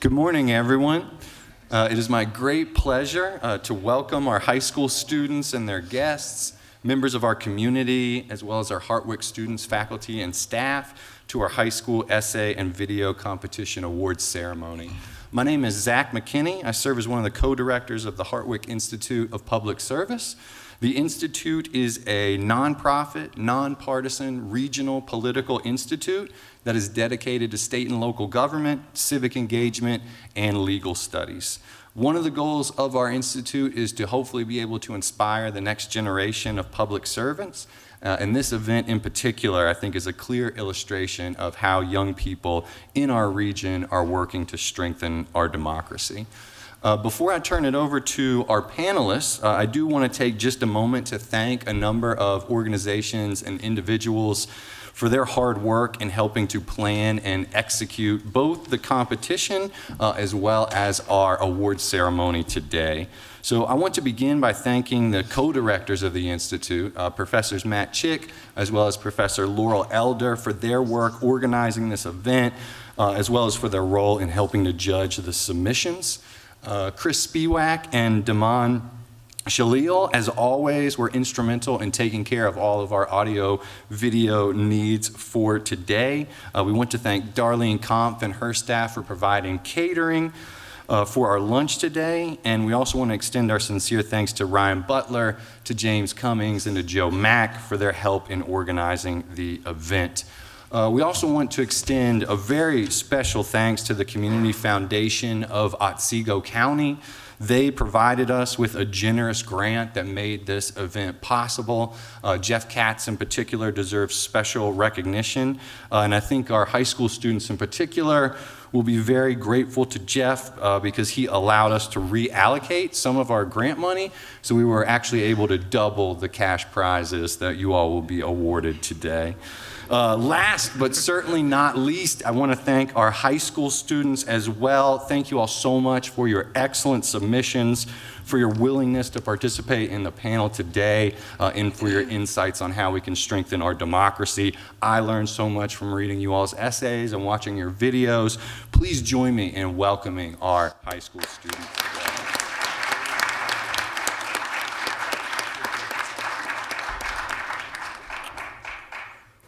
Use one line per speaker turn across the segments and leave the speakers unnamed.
Good morning, everyone. It is my great pleasure to welcome our high school students and their guests, members of our community, as well as our Hartwick students, faculty, and staff to our high school essay and video competition awards ceremony. My name is Zach McKinney. I serve as one of the co-directors of the Hartwick Institute of Public Service. The Institute is a nonprofit, nonpartisan, regional political institute that is dedicated to state and local government, civic engagement, and legal studies. One of the goals of our institute is to hopefully be able to inspire the next generation of public servants. And this event in particular, I think, is a clear illustration of how young people in our region are working to strengthen our democracy. Before I turn it over to our panelists, I do want to take just a moment to thank a number of organizations and individuals for their hard work in helping to plan and execute both the competition as well as our awards ceremony today. So I want to begin by thanking the co-directors of the Institute, Professors Matt Chick, as well as Professor Laurel Elder, for their work organizing this event, as well as for their role in helping to judge the submissions. Chris Spiewak and Damon Shalil, as always, were instrumental in taking care of all of our audio video needs for today. We want to thank Darlene Kampf and her staff for providing catering for our lunch today, and we also want to extend our sincere thanks to Ryan Butler, to James Cummings, and to Joe Mack for their help in organizing the event. We also want to extend a very special thanks to the Community Foundation of Otsego County. They provided us with a generous grant that made this event possible. Jeff Katz in particular deserves special recognition, and I think our high school students in particular will be very grateful to Jeff because he allowed us to reallocate some of our grant money, so we were actually able to double the cash prizes that you all will be awarded today. Last but certainly not least, I want to thank our high school students as well. Thank you all so much for your excellent submissions, for your willingness to participate in the panel today, and for your insights on how we can strengthen our democracy. I learned so much from reading you all's essays and watching your videos. Please join me in welcoming our high school students today.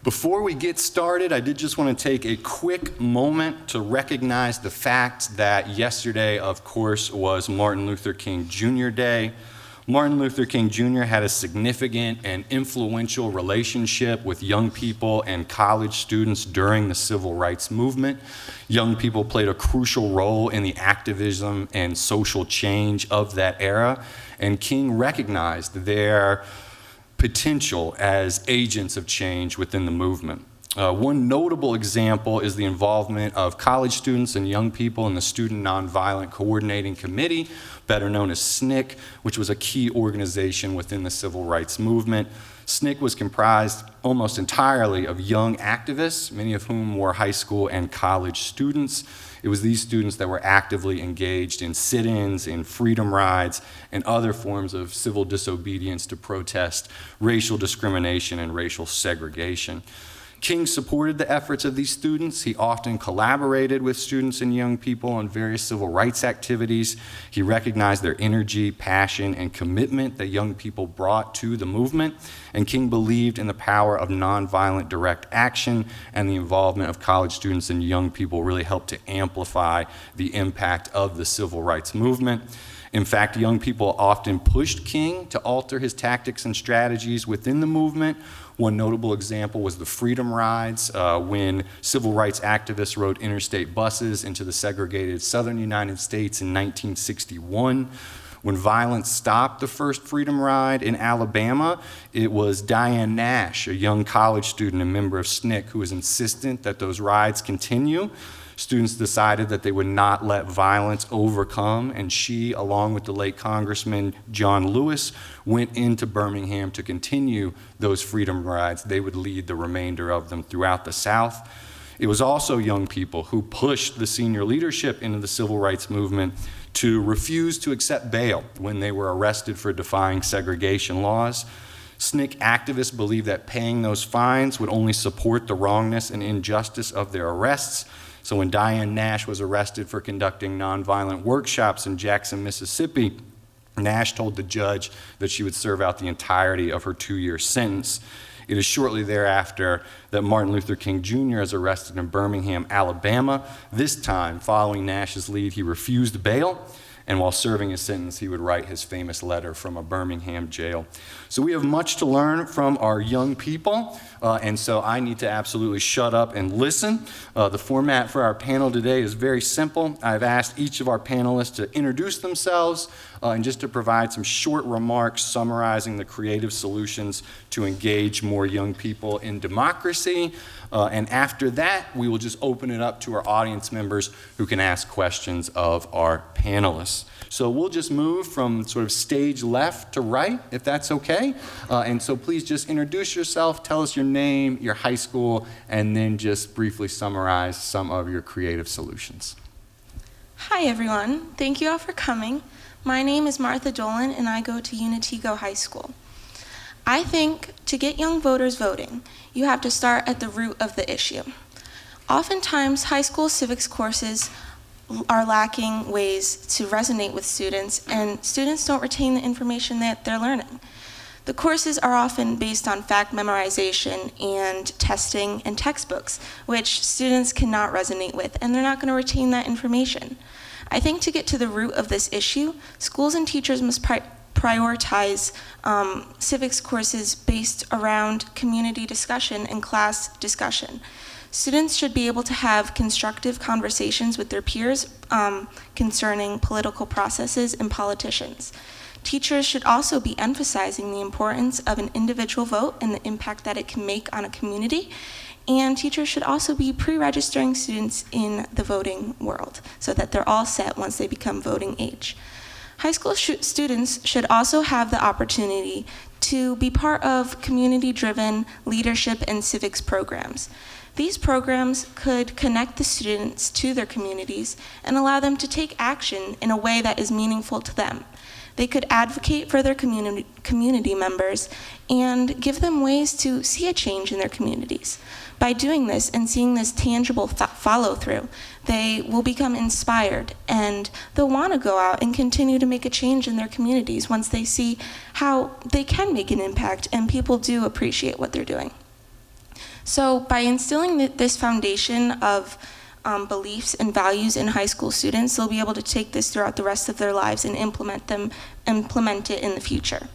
Before we get started, I did just want to take a quick moment to recognize the fact that yesterday, of course, was Martin Luther King Jr. Day. Martin Luther King Jr. had a significant and influential relationship with young people and college students during the civil rights movement. Young people played a crucial role in the activism and social change of that era, and King recognized their potential as agents of change within the movement. One notable example is the involvement of college students and young people in the Student Nonviolent Coordinating Committee, better known as SNCC, which was a key organization within the civil rights movement. SNCC was comprised almost entirely of young activists, many of whom were high school and college students. It was these students that were actively engaged in sit-ins, in freedom rides, and other forms of civil disobedience to protest racial discrimination and racial segregation. King supported the efforts of these students. He often collaborated with students and young people on various civil rights activities. He recognized their energy, passion, and commitment that young people brought to the movement. And King believed in the power of nonviolent direct action, and the involvement of college students and young people really helped to amplify the impact of the civil rights movement. In fact, young people often pushed King to alter his tactics and strategies within the movement. One notable example was the Freedom Rides, when civil rights activists rode interstate buses into the segregated southern United States in 1961. When violence stopped the first Freedom Ride in Alabama, it was Diane Nash, a young college student and member of SNCC, who was insistent that those rides continue. Students decided that they would not let violence overcome, and she, along with the late Congressman John Lewis, went into Birmingham to continue those freedom rides. They would lead the remainder of them throughout the South. It was also young people who pushed the senior leadership into the civil rights movement to refuse to accept bail when they were arrested for defying segregation laws. SNCC activists believed that paying those fines would only support the wrongness and injustice of their arrests. So when Diane Nash was arrested for conducting nonviolent workshops in Jackson, Mississippi, Nash told the judge that she would serve out the entirety of her 2-year sentence. It is shortly thereafter that Martin Luther King Jr. is arrested in Birmingham, Alabama. This time, following Nash's lead, he refused bail, and while serving his sentence, he would write his famous letter from a Birmingham jail. So we have much to learn from our young people, and so I need to absolutely shut up and listen. The format for our panel today is very simple. I've asked each of our panelists to introduce themselves and just to provide some short remarks summarizing the creative solutions to engage more young people in democracy. And after that, we will just open it up to our audience members who can ask questions of our panelists. So we'll just move from sort of stage left to right, if that's okay. And so please just introduce yourself, tell us your name, your high school, and then just briefly summarize some of your creative solutions.
Hi everyone, thank you all for coming. My name is Martha Dolan and I go to Unitigo High School. I think to get young voters voting, you have to start at the root of the issue. Oftentimes, high school civics courses are lacking ways to resonate with students, and students don't retain the information that they're learning. The courses are often based on fact memorization and testing and textbooks, which students cannot resonate with, and they're not going to retain that information. I think to get to the root of this issue, schools and teachers must prioritize civics courses based around community discussion and class discussion. Students should be able to have constructive conversations with their peers concerning political processes and politicians. Teachers should also be emphasizing the importance of an individual vote and the impact that it can make on a community. And teachers should also be pre-registering students in the voting world so that they're all set once they become voting age. High school students should also have the opportunity to be part of community-driven leadership and civics programs. These programs could connect the students to their communities and allow them to take action in a way that is meaningful to them. They could advocate for their community members and give them ways to see a change in their communities. By doing this and seeing this tangible follow-through, they will become inspired and they'll want to go out and continue to make a change in their communities once they see how they can make an impact and people do appreciate what they're doing. So by instilling this foundation of beliefs and values in high school students, they'll be able to take this throughout the rest of their lives and implement it in the future.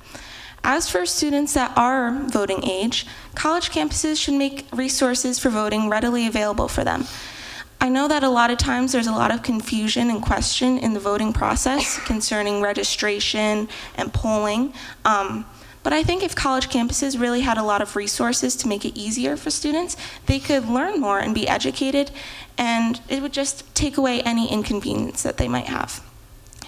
As for students that are voting age, college campuses should make resources for voting readily available for them. I know that a lot of times there's a lot of confusion and question in the voting process concerning registration and polling. But I think if college campuses really had a lot of resources to make it easier for students, they could learn more and be educated, and it would just take away any inconvenience that they might have.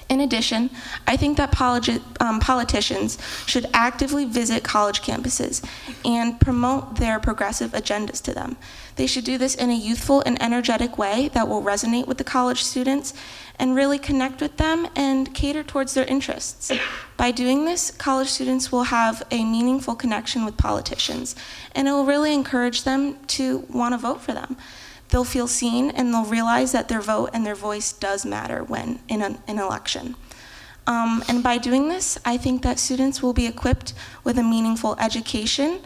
In addition, I think that politicians should actively visit college campuses and promote their progressive agendas to them. They should do this in a youthful and energetic way that will resonate with the college students and really connect with them and cater towards their interests. By doing this, college students will have a meaningful connection with politicians, and it will really encourage them to want to vote for them. They'll feel seen and they'll realize that their vote and their voice does matter when in an election. And by doing this, I think that students will be equipped with a meaningful education,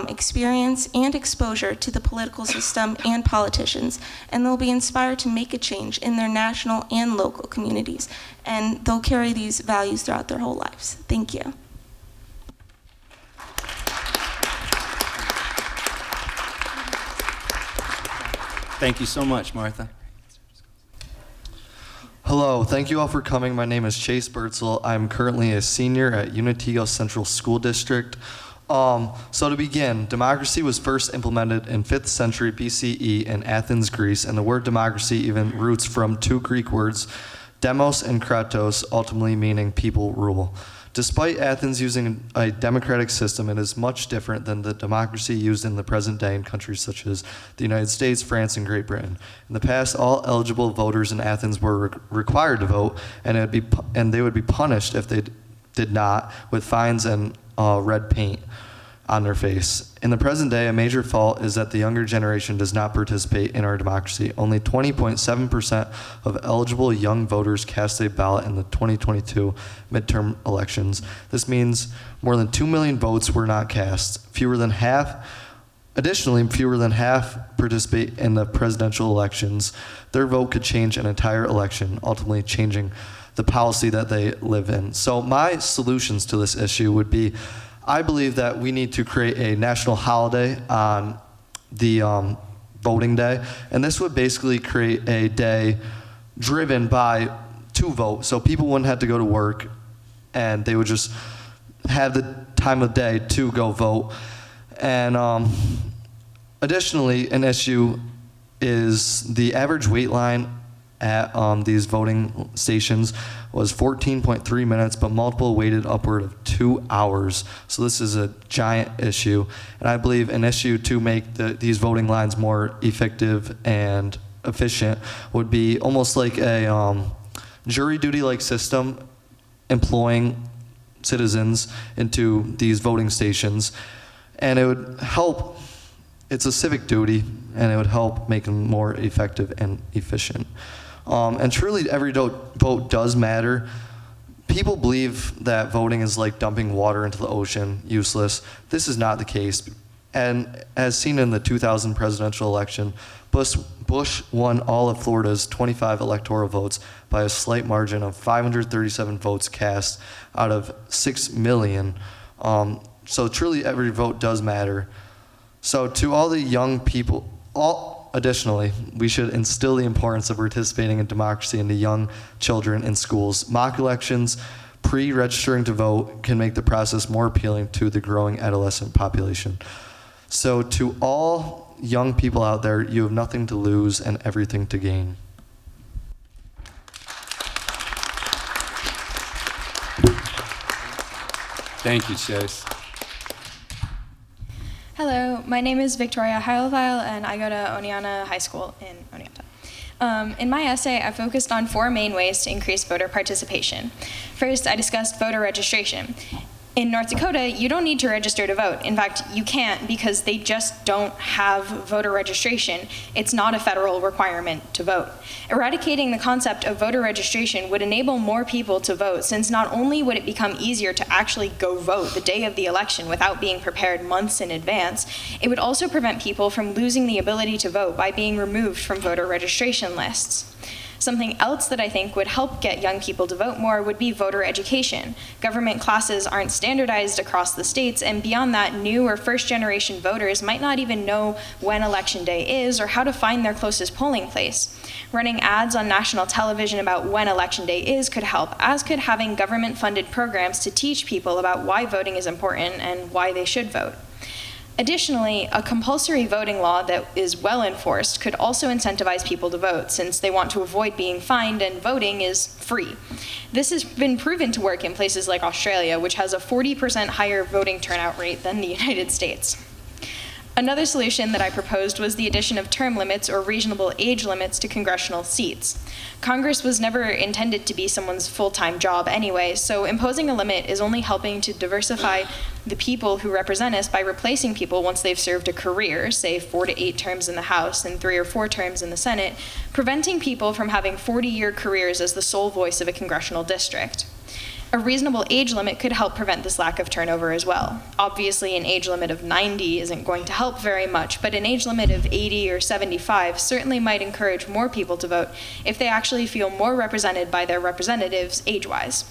experience, and exposure to the political system and politicians, and they'll be inspired to make a change in their national and local communities, and they'll carry these values throughout their whole lives. Thank you.
Thank you so much, Martha.
Hello, thank you all for coming. My name is Chase Bertzel. I'm currently a senior at Unitigo Central School District. So to begin, democracy was first implemented in 5th century BCE in Athens, Greece, and the word democracy even roots from two Greek words, demos and kratos, ultimately meaning people rule. Despite Athens using a democratic system, it is much different than the democracy used in the present day in countries such as the United States, France, and Great Britain. In the past, all eligible voters in Athens were required to vote, and they would be punished if they did not, with fines and red paint. on their face. In the present day, a major fault is that the younger generation does not participate in our democracy. Only 20.7% of eligible young voters cast a ballot in the 2022 midterm elections. This means more than 2 million votes were not cast. Additionally, fewer than half participate in the presidential elections. Their vote could change an entire election, ultimately changing the policy that they live in. So my solutions to this issue would be, I believe that we need to create a national holiday on the voting day, and this would basically create a day driven to vote. So people wouldn't have to go to work, and they would just have the time of day to go vote. And additionally, an issue is the average wait line at these voting stations was 14.3 minutes, but multiple waited upward of 2 hours. So this is a giant issue, and I believe an issue to make these voting lines more effective and efficient would be almost like a jury duty-like system, employing citizens into these voting stations, and it would help. It's a civic duty, and it would help make them more effective and efficient. And truly, every vote does matter. People believe that voting is like dumping water into the ocean, useless. This is not the case. And as seen in the 2000 presidential election, Bush won all of Florida's 25 electoral votes by a slight margin of 537 votes cast out of 6 million. So truly, every vote does matter. So to all the young people, additionally, we should instill the importance of participating in democracy into young children in schools. Mock elections, pre-registering to vote can make the process more appealing to the growing adolescent population. So to all young people out there, you have nothing to lose and everything to gain.
Thank you, Chase.
Hello, my name is Victoria Heilweil, and I go to Oneonta High School in Oneonta. In my essay, I focused on 4 main ways to increase voter participation. First, I discussed voter registration. In North Dakota, you don't need to register to vote. In fact, you can't because they just don't have voter registration. It's not a federal requirement to vote. Eradicating the concept of voter registration would enable more people to vote, since not only would it become easier to actually go vote the day of the election without being prepared months in advance, it would also prevent people from losing the ability to vote by being removed from voter registration lists. Something else that I think would help get young people to vote more would be voter education. Government classes aren't standardized across the states, and beyond that, new or first-generation voters might not even know when Election Day is or how to find their closest polling place. Running ads on national television about when Election Day is could help, as could having government-funded programs to teach people about why voting is important and why they should vote. Additionally, a compulsory voting law that is well enforced could also incentivize people to vote, since they want to avoid being fined and voting is free. This has been proven to work in places like Australia, which has a 40% higher voting turnout rate than the United States. Another solution that I proposed was the addition of term limits or reasonable age limits to congressional seats. Congress was never intended to be someone's full-time job anyway, so imposing a limit is only helping to diversify the people who represent us by replacing people once they've served a career, say 4 to 8 terms in the House and 3 or 4 terms in the Senate, preventing people from having 40-year careers as the sole voice of a congressional district. A reasonable age limit could help prevent this lack of turnover as well. Obviously, an age limit of 90 isn't going to help very much, but an age limit of 80 or 75 certainly might encourage more people to vote if they actually feel more represented by their representatives age-wise.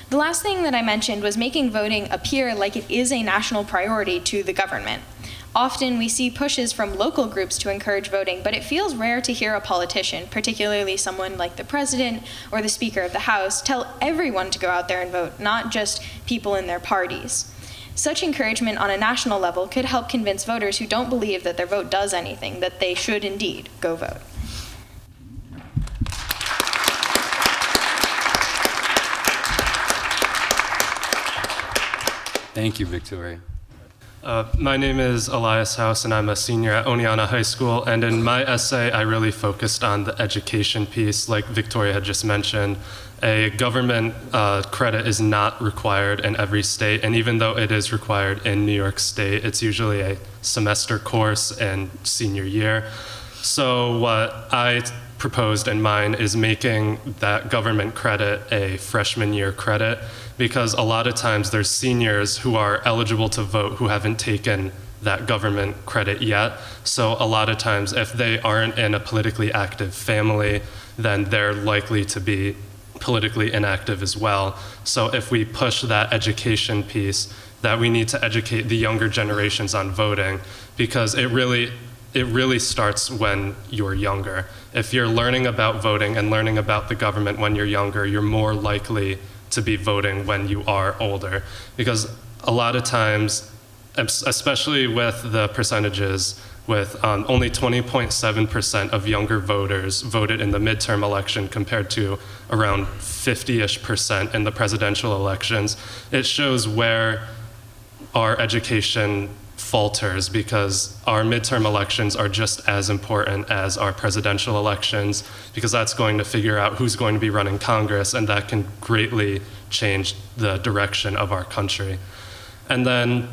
The last thing that I mentioned was making voting appear like it is a national priority to the government. Often we see pushes from local groups to encourage voting, but it feels rare to hear a politician, particularly someone like the president or the Speaker of the House, tell everyone to go out there and vote, not just people in their parties. Such encouragement on a national level could help convince voters who don't believe that their vote does anything that they should indeed go vote.
Thank you, Victoria.
My name is Elias House, and I'm a senior at Oneonta High School. And in my essay, I really focused on the education piece, like Victoria had just mentioned. A government credit is not required in every state, and even though it is required in New York State, it's usually a semester course in senior year. So what I proposed in mine is making that government credit a freshman year credit, because a lot of times there's seniors who are eligible to vote who haven't taken that government credit yet. So a lot of times if they aren't in a politically active family, then they're likely to be politically inactive as well. So if we push that education piece, that we need to educate the younger generations on voting, because it really starts when you're younger. If you're learning about voting and learning about the government when you're younger, you're more likely to be voting when you are older. Because a lot of times, especially with the percentages, with only 20.7% of younger voters voted in the midterm election compared to around 50-ish% in the presidential elections, it shows where our education falters, because our midterm elections are just as important as our presidential elections, because that's going to figure out who's going to be running Congress, and that can greatly change the direction of our country. And then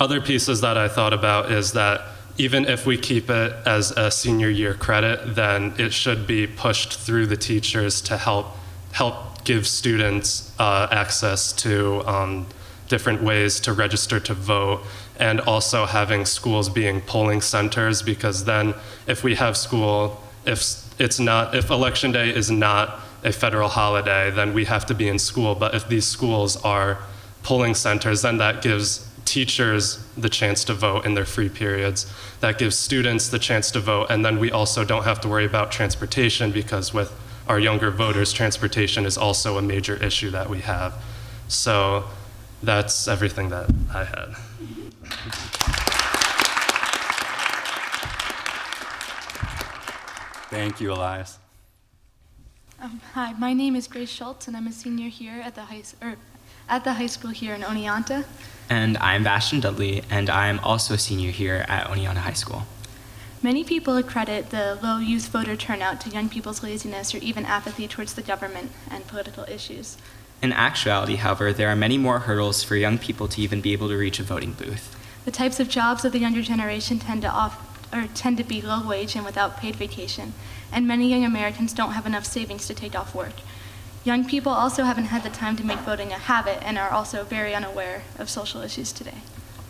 other pieces that I thought about is that even if we keep it as a senior year credit, then it should be pushed through the teachers to help give students access to different ways to register to vote, and also having schools being polling centers, because then if we have school, if election day is not a federal holiday, then we have to be in school. But if these schools are polling centers, then that gives teachers the chance to vote in their free periods. That gives students the chance to vote, and then we also don't have to worry about transportation, because with our younger voters, transportation is also a major issue that we have. So that's everything that I had.
Thank you, Elias.
Hi, my name is Grace Schultz, and I'm a senior here at the high school here in Oneonta.
And I'm Bastion Dudley, and I'm also a senior here at Oneonta High School.
Many people accredit the low youth voter turnout to young people's laziness or even apathy towards the government and political issues.
In actuality, however, there are many more hurdles for young people to even be able to reach a voting booth.
The types of jobs of the younger generation tend to be low wage and without paid vacation, and many young Americans don't have enough savings to take off work. Young people also haven't had the time to make voting a habit and are also very unaware of social issues today.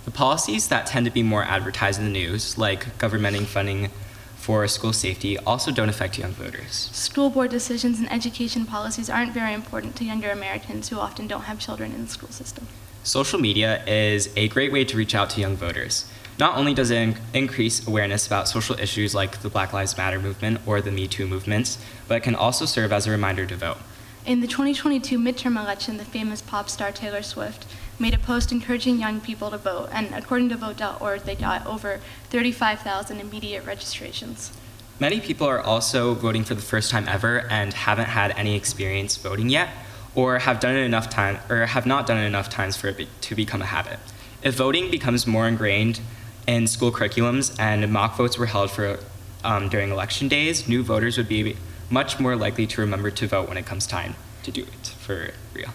The policies that tend to be more advertised in the news, like governmenting funding for school safety, also don't affect young voters.
School board decisions and education policies aren't very important to younger Americans who often don't have children in the school system.
Social media is a great way to reach out to young voters. Not only does it increase awareness about social issues like the Black Lives Matter movement or the Me Too movements, but it can also serve as a reminder to vote.
In the 2022 midterm election, the famous pop star Taylor Swift made a post encouraging young people to vote, and according to Vote.org, they got over 35,000 immediate registrations.
Many people are also voting for the first time ever and haven't had any experience voting yet, or have done it enough time, or have not done it enough times for it to become a habit. If voting becomes more ingrained in school curriculums and mock votes were held for during election days, new voters would be much more likely to remember to vote when it comes time to do it for real.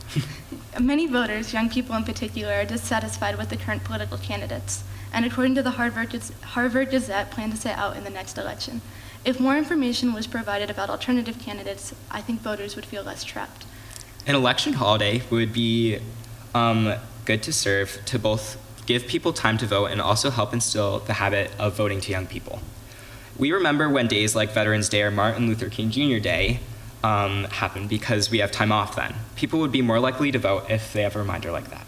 Many voters, young people in particular, are dissatisfied with the current political candidates, and according to the Harvard Gazette, plan to sit out in the next election. If more information was provided about alternative candidates, I think voters would feel less trapped.
An election holiday would be good to serve to both give people time to vote and also help instill the habit of voting to young people. We remember when days like Veterans Day or Martin Luther King Jr. Day happen because we have time off then. People would be more likely to vote if they have a reminder like that.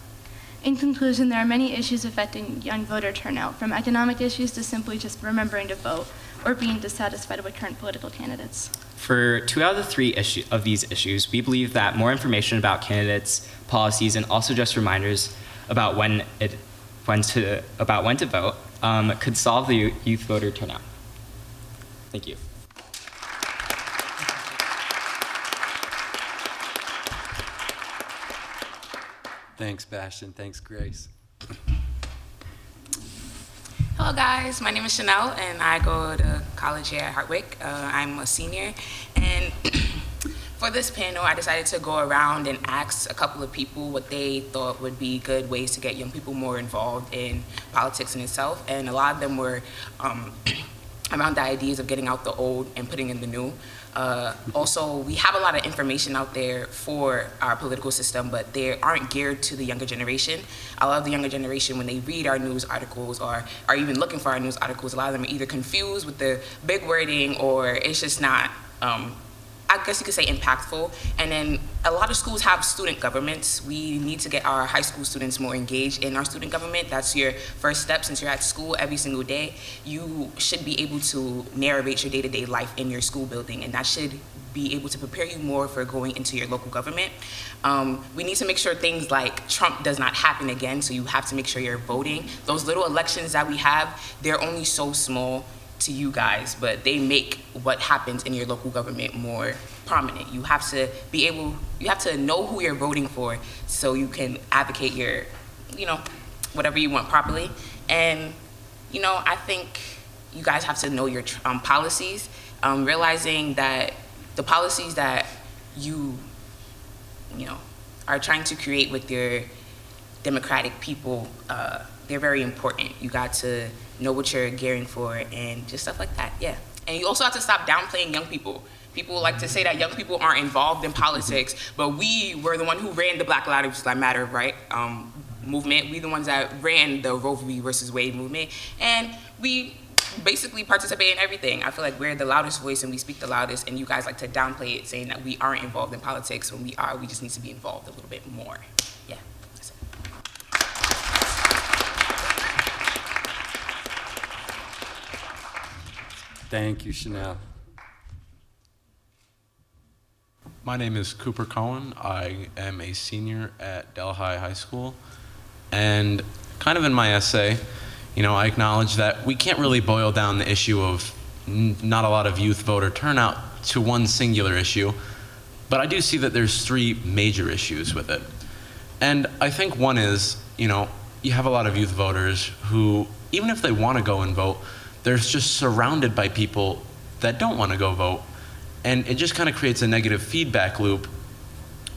In conclusion, there are many issues affecting young voter turnout, from economic issues to simply just remembering to vote or being dissatisfied with current political candidates.
For 2 out of the 3 of these issues, we believe that more information about candidates, policies, and also just reminders about when to vote could solve the youth voter turnout. Thank you.
Thanks, Bastion. Thanks, Grace.
Hello guys, my name is Chanel and I go to college here at Hartwick. I'm a senior, and for this panel I decided to go around and ask a couple of people what they thought would be good ways to get young people more involved in politics in itself, and a lot of them were around the ideas of getting out the old and putting in the new. Also, we have a lot of information out there for our political system, but they aren't geared to the younger generation. A lot of the younger generation, when they read our news articles or are even looking for our news articles, a lot of them are either confused with the big wording or it's just not, I guess you could say, impactful. And then a lot of schools have student governments. We need to get our high school students more engaged in our student government. That's your first step. Since you're at school every single day, you should be able to narrate your day-to-day life in your school building, and that should be able to prepare you more for going into your local government. We need to make sure things like Trump does not happen again, so you have to make sure you're voting. Those little elections that we have, they're only so small to you guys, but they make what happens in your local government more prominent. You have to know who you're voting for so you can advocate your, whatever you want properly. And, I think you guys have to know your policies, realizing that the policies that you are trying to create with your democratic people, they're very important. You got to know what you're gearing for and just stuff like that, yeah. And you also have to stop downplaying young people. People like to say that young people aren't involved in politics, but we were the one who ran the Black Lives Matter, right, movement. We the ones that ran the Roe v. versus Wade movement, and we basically participate in everything. I feel like we're the loudest voice and we speak the loudest, and you guys like to downplay it, saying that we aren't involved in politics. When we are, we just need to be involved a little bit more. Yeah, that's it.
Thank you, Chanel.
My name is Cooper Cohen. I am a senior at Delhi High School. And kind of in my essay, I acknowledge that we can't really boil down the issue of not a lot of youth voter turnout to one singular issue, but I do see that there's three major issues with it. And I think one is, you have a lot of youth voters who, even if they want to go and vote, they're just surrounded by people that don't want to go vote. And it just kind of creates a negative feedback loop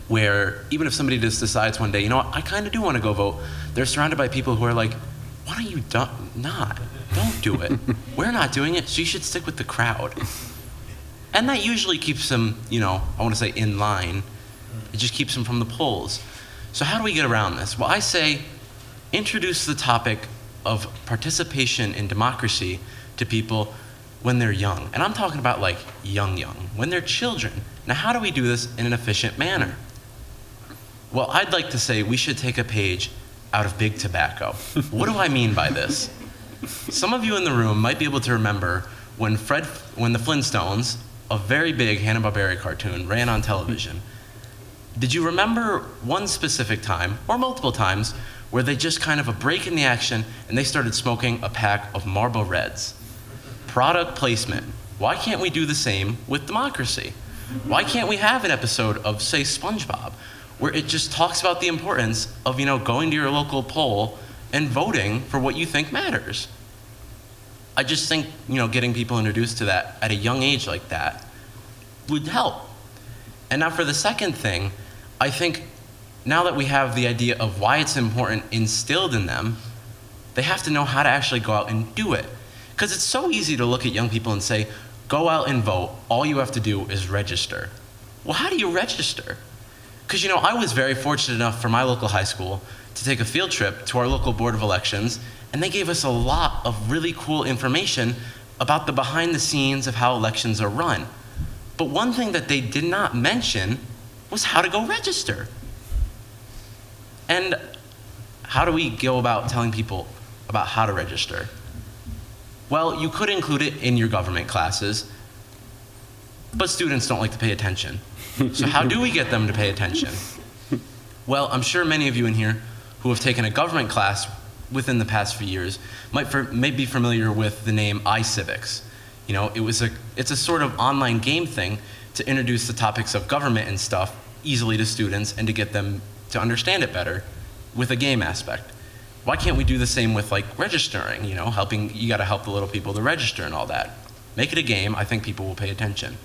where even if somebody just decides one day, I kind of do want to go vote, they're surrounded by people who are like, why don't you not? Don't do it. We're not doing it, so you should stick with the crowd. And that usually keeps them, I want to say in line. It just keeps them from the polls. So how do we get around this? Well, I say introduce the topic of participation in democracy to people when they're young. And I'm talking about like young, when they're children. Now, how do we do this in an efficient manner? Well, I'd like to say we should take a page out of Big Tobacco. What do I mean by this? Some of you in the room might be able to remember when the Flintstones, a very big Hanna-Barbera cartoon, ran on television. Did you remember one specific time, or multiple times, where they just kind of a break in the action and they started smoking a pack of Marlboro Reds? Product placement. Why can't we do the same with democracy? Why can't we have an episode of, say, SpongeBob, where it just talks about the importance of, going to your local poll and voting for what you think matters? I just think, getting people introduced to that at a young age like that would help. And now for the second thing, I think now that we have the idea of why it's important instilled in them, they have to know how to actually go out and do it. Because it's so easy to look at young people and say, go out and vote, all you have to do is register. Well, how do you register? Because, I was very fortunate enough for my local high school to take a field trip to our local Board of Elections, and they gave us a lot of really cool information about the behind the scenes of how elections are run. But one thing that they did not mention was how to go register. And how do we go about telling people about how to register? Well, you could include it in your government classes, but students don't like to pay attention. So how do we get them to pay attention? Well, I'm sure many of you in here who have taken a government class within the past few years may be familiar with the name iCivics. It's a sort of online game thing to introduce the topics of government and stuff easily to students and to get them to understand it better with a game aspect. Why can't we do the same with like registering, helping, you gotta help the little people to register and all that. Make it a game, I think people will pay attention.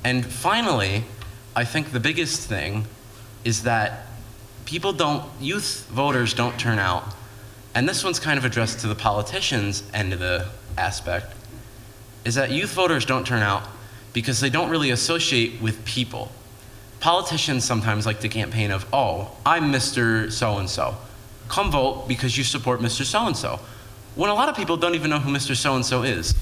And finally, I think the biggest thing is that youth voters don't turn out. And this one's kind of addressed to the politicians' end of the aspect, is that youth voters don't turn out because they don't really associate with people. Politicians sometimes like to campaign of, oh, I'm Mr. So-and-so. Come vote because you support Mr. So-and-so. When a lot of people don't even know who Mr. So-and-so is.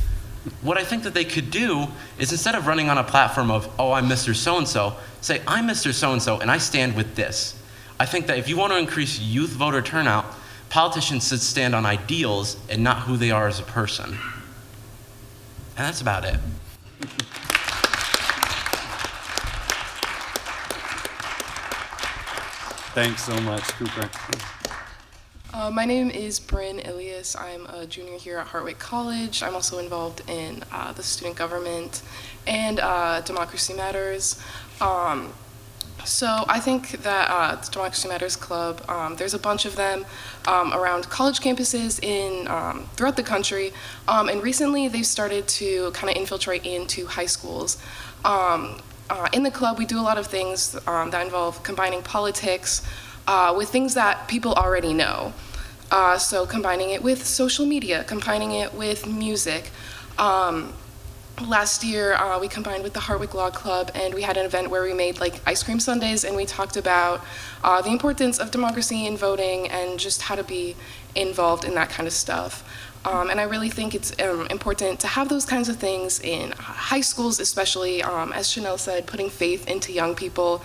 What I think that they could do is, instead of running on a platform of, oh, I'm Mr. So-and-so, say, I'm Mr. So-and-so and I stand with this. I think that if you want to increase youth voter turnout, politicians should stand on ideals and not who they are as a person. And that's about it.
Thanks so much, Cooper.
My name is Bryn Ilias. I'm a junior here at Hartwick College. I'm also involved in the student government and Democracy Matters. So I think that the Democracy Matters Club, there's a bunch of them around college campuses throughout the country, and recently they've started to kind of infiltrate into high schools. In the club, we do a lot of things that involve combining politics with things that people already know. So combining it with social media, combining it with music. Last year, we combined with the Hartwick Law Club, and we had an event where we made like ice cream sundaes, and we talked about the importance of democracy and voting and just how to be involved in that kind of stuff. And I really think it's important to have those kinds of things in high schools, especially, as Chanel said, putting faith into young people.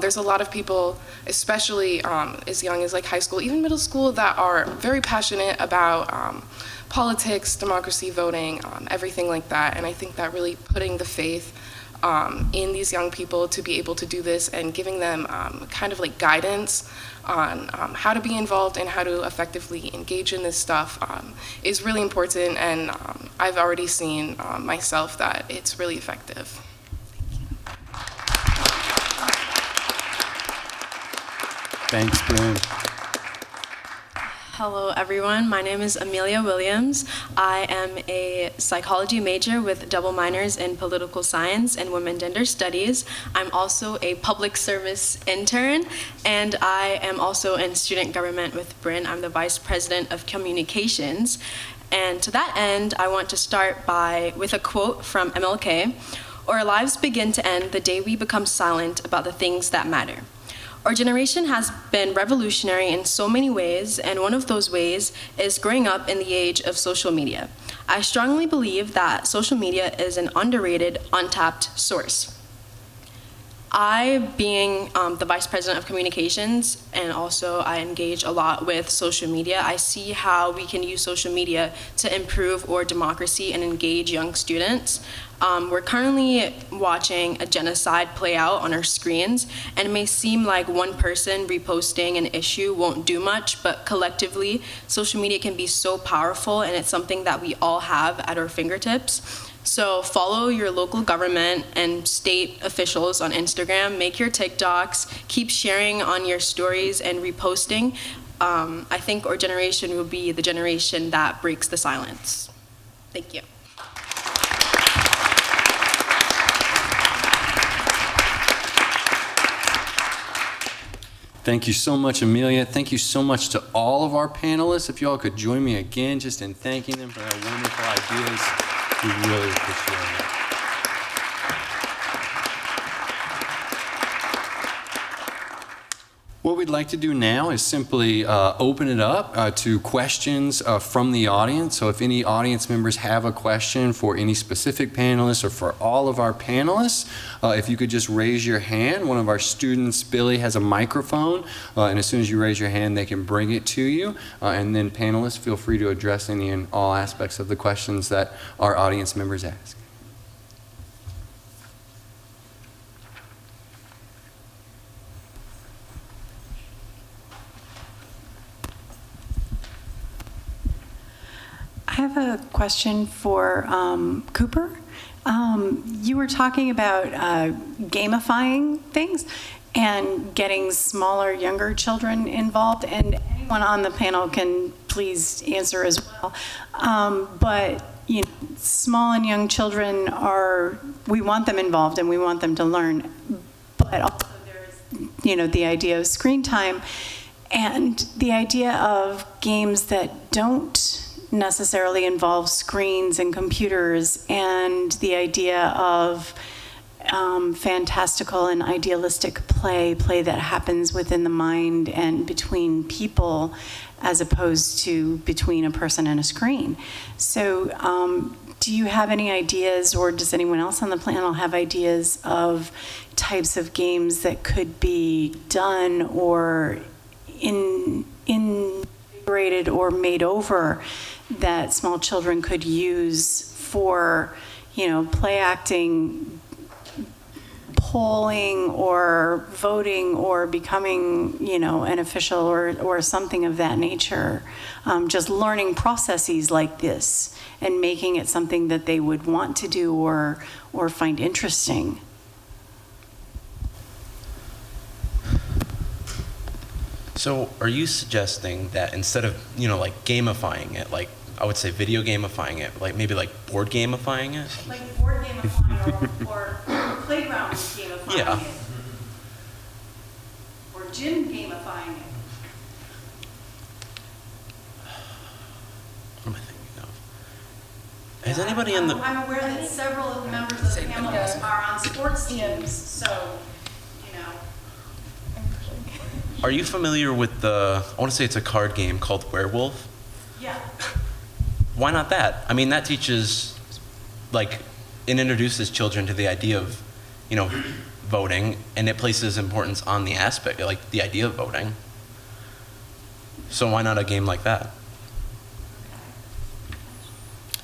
There's a lot of people, especially as young as like high school, even middle school, that are very passionate about politics, democracy, voting, everything like that. And I think that really putting the faith in these young people to be able to do this and giving them kind of like guidance on how to be involved and how to effectively engage in this stuff is really important. And I've already seen myself that it's really effective.
Thanks, Bryn.
Hello everyone, my name is Amelia Williams. I am a psychology major with double minors in political science and women gender studies. I'm also a public service intern, and I am also in student government with Bryn. I'm the vice president of communications. And to that end, I want to start with a quote from MLK. Our lives begin to end the day we become silent about the things that matter. Our generation has been revolutionary in so many ways, and one of those ways is growing up in the age of social media. I strongly believe that social media is an underrated, untapped source. I, being the vice president of communications, and also I engage a lot with social media, I see how we can use social media to improve our democracy and engage young students. We're currently watching a genocide play out on our screens, and it may seem like one person reposting an issue won't do much, but collectively, social media can be so powerful, and it's something that we all have at our fingertips. So follow your local government and state officials on Instagram, make your TikToks, keep sharing on your stories and reposting. I think our generation will be the generation that breaks the silence. Thank you.
Thank you so much, Amelia. Thank you so much to all of our panelists. If you all could join me again just in thanking them for their wonderful ideas, we really appreciate it. What we'd like to do now is simply open it up to questions from the audience. So if any audience members have a question for any specific panelists or for all of our panelists, if you could just raise your hand. One of our students, Billy, has a microphone, and as soon as you raise your hand, they can bring it to you. And then panelists, feel free to address any and all aspects of the questions that our audience members ask.
I have a question for Cooper. You were talking about gamifying things and getting smaller, younger children involved, and anyone on the panel can please answer as well. But you know, small and young children we want them involved and we want them to learn. But also there's, you know, the idea of screen time and the idea of games that don't necessarily involve screens and computers, and the idea of fantastical and idealistic play that happens within the mind and between people as opposed to between a person and a screen. So do you have any ideas, or does anyone else on the panel have ideas of types of games that could be done or integrated or made over that small children could use for, you know, play acting, polling, or voting, or becoming, you know, an official or something of that nature? Just learning processes like this and making it something that they would want to do or find interesting.
So are you suggesting that instead of, you know, like gamifying it, like I would say video gamifying it, like maybe like board gamifying it?
Like board gamifying or playground gamifying
Yeah.
it. Or gym gamifying it.
What am I thinking of? Has anybody in the...
I'm aware that several of the members of the panel are on sports teams, so, you know.
Are you familiar with I want to say it's a card game called Werewolf?
Yeah.
Why not that? I mean, that teaches, like, it introduces children to the idea of, you know, voting, and it places importance on the aspect, like the idea of voting. So why not a game like that?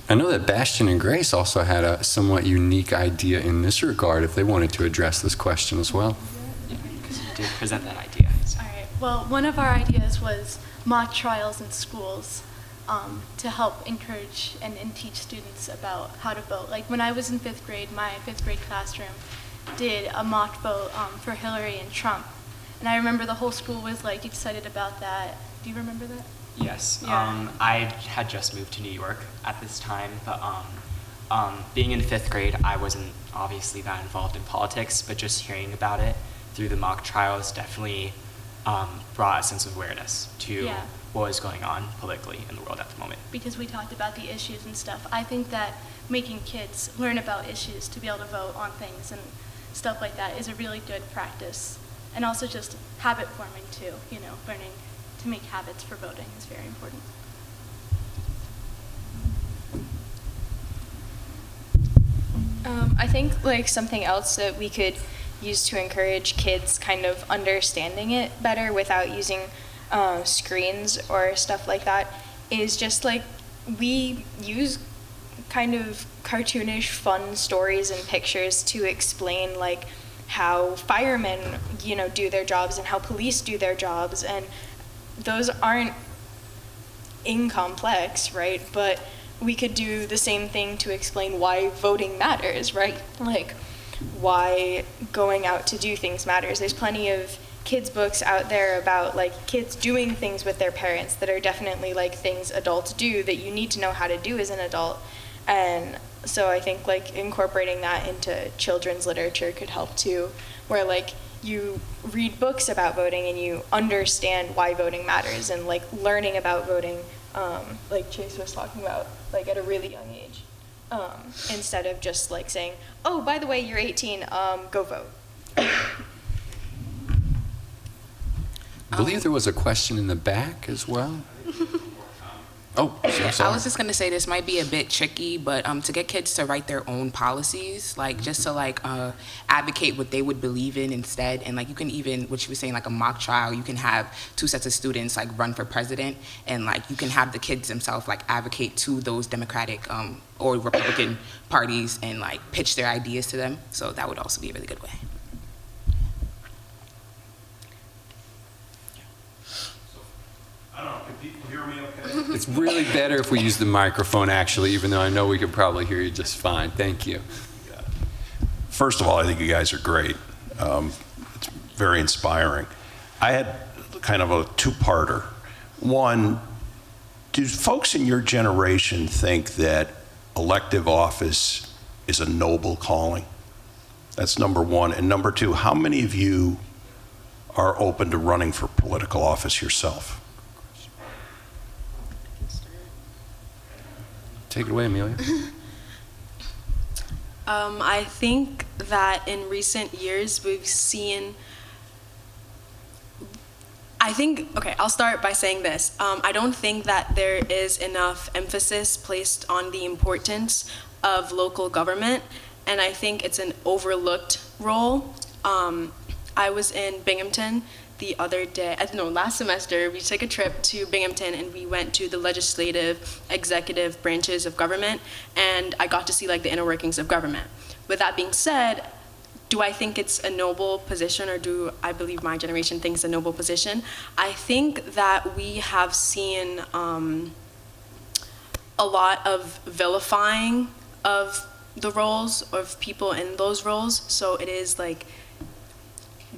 I know that Bastion and Grace also had a somewhat unique idea in this regard, if they wanted to address this question as well.
Because you did present that idea.
All right. Well, one of our ideas was mock trials in schools to help encourage and teach students about how to vote. Like when I was in 5th grade, my 5th grade classroom did a mock vote for Hillary and Trump. And I remember the whole school was like excited about that. Do you remember that?
Yes.
Yeah.
I had just moved to New York at this time, but being in 5th grade, I wasn't obviously that involved in politics, but just hearing about it through the mock trials definitely brought a sense of awareness to what was going on politically in the world at the moment.
Because we talked about the issues and stuff. I think that making kids learn about issues to be able to vote on things and stuff like that is a really good practice. And also just habit forming too, you know, learning to make habits for voting is very important.
I think like something else that we could use to encourage kids kind of understanding it better without using screens or stuff like that is just like we use kind of cartoonish fun stories and pictures to explain like how firemen, you know, do their jobs and how police do their jobs, and those aren't incomplex, right? But we could do the same thing to explain why voting matters, right? Like why going out to do things matters. There's plenty of kids books out there about like kids doing things with their parents that are definitely like things adults do that you need to know how to do as an adult. And so I think like incorporating that into children's literature could help too, where like you read books about voting and you understand why voting matters, and like learning about voting, like Chase was talking about, like at a really young age, instead of just like saying, oh, by the way, you're 18, go vote.
I believe there was a question in the back as well. Oh, so sorry.
I was just gonna say this might be a bit tricky, but to get kids to write their own policies, like just to like advocate what they would believe in instead, and like you can even, what you were saying, like a mock trial, you can have 2 sets of students like run for president, and like you can have the kids themselves like advocate to those Democratic or Republican parties and like pitch their ideas to them. So that would also be a really good way.
I don't know, can people hear me okay?
It's really better if we use the microphone, actually, even though I know we could probably hear you just fine. Thank you.
First of all, I think you guys are great. It's very inspiring. I had kind of a two-parter. One, do folks in your generation think that elective office is a noble calling? That's number one. And number two, how many of you are open to running for political office yourself?
Take it away, Amelia.
I think that in recent years we've seen, okay, I'll start by saying this. I don't think that there is enough emphasis placed on the importance of local government, and I think it's an overlooked role. I was in Binghamton the other day, last semester, we took a trip to Binghamton and we went to the legislative, executive branches of government, and I got to see like the inner workings of government. With that being said, do I think it's a noble position, or do I believe my generation thinks it's a noble position? I think that we have seen a lot of vilifying of the roles of people in those roles, so it is like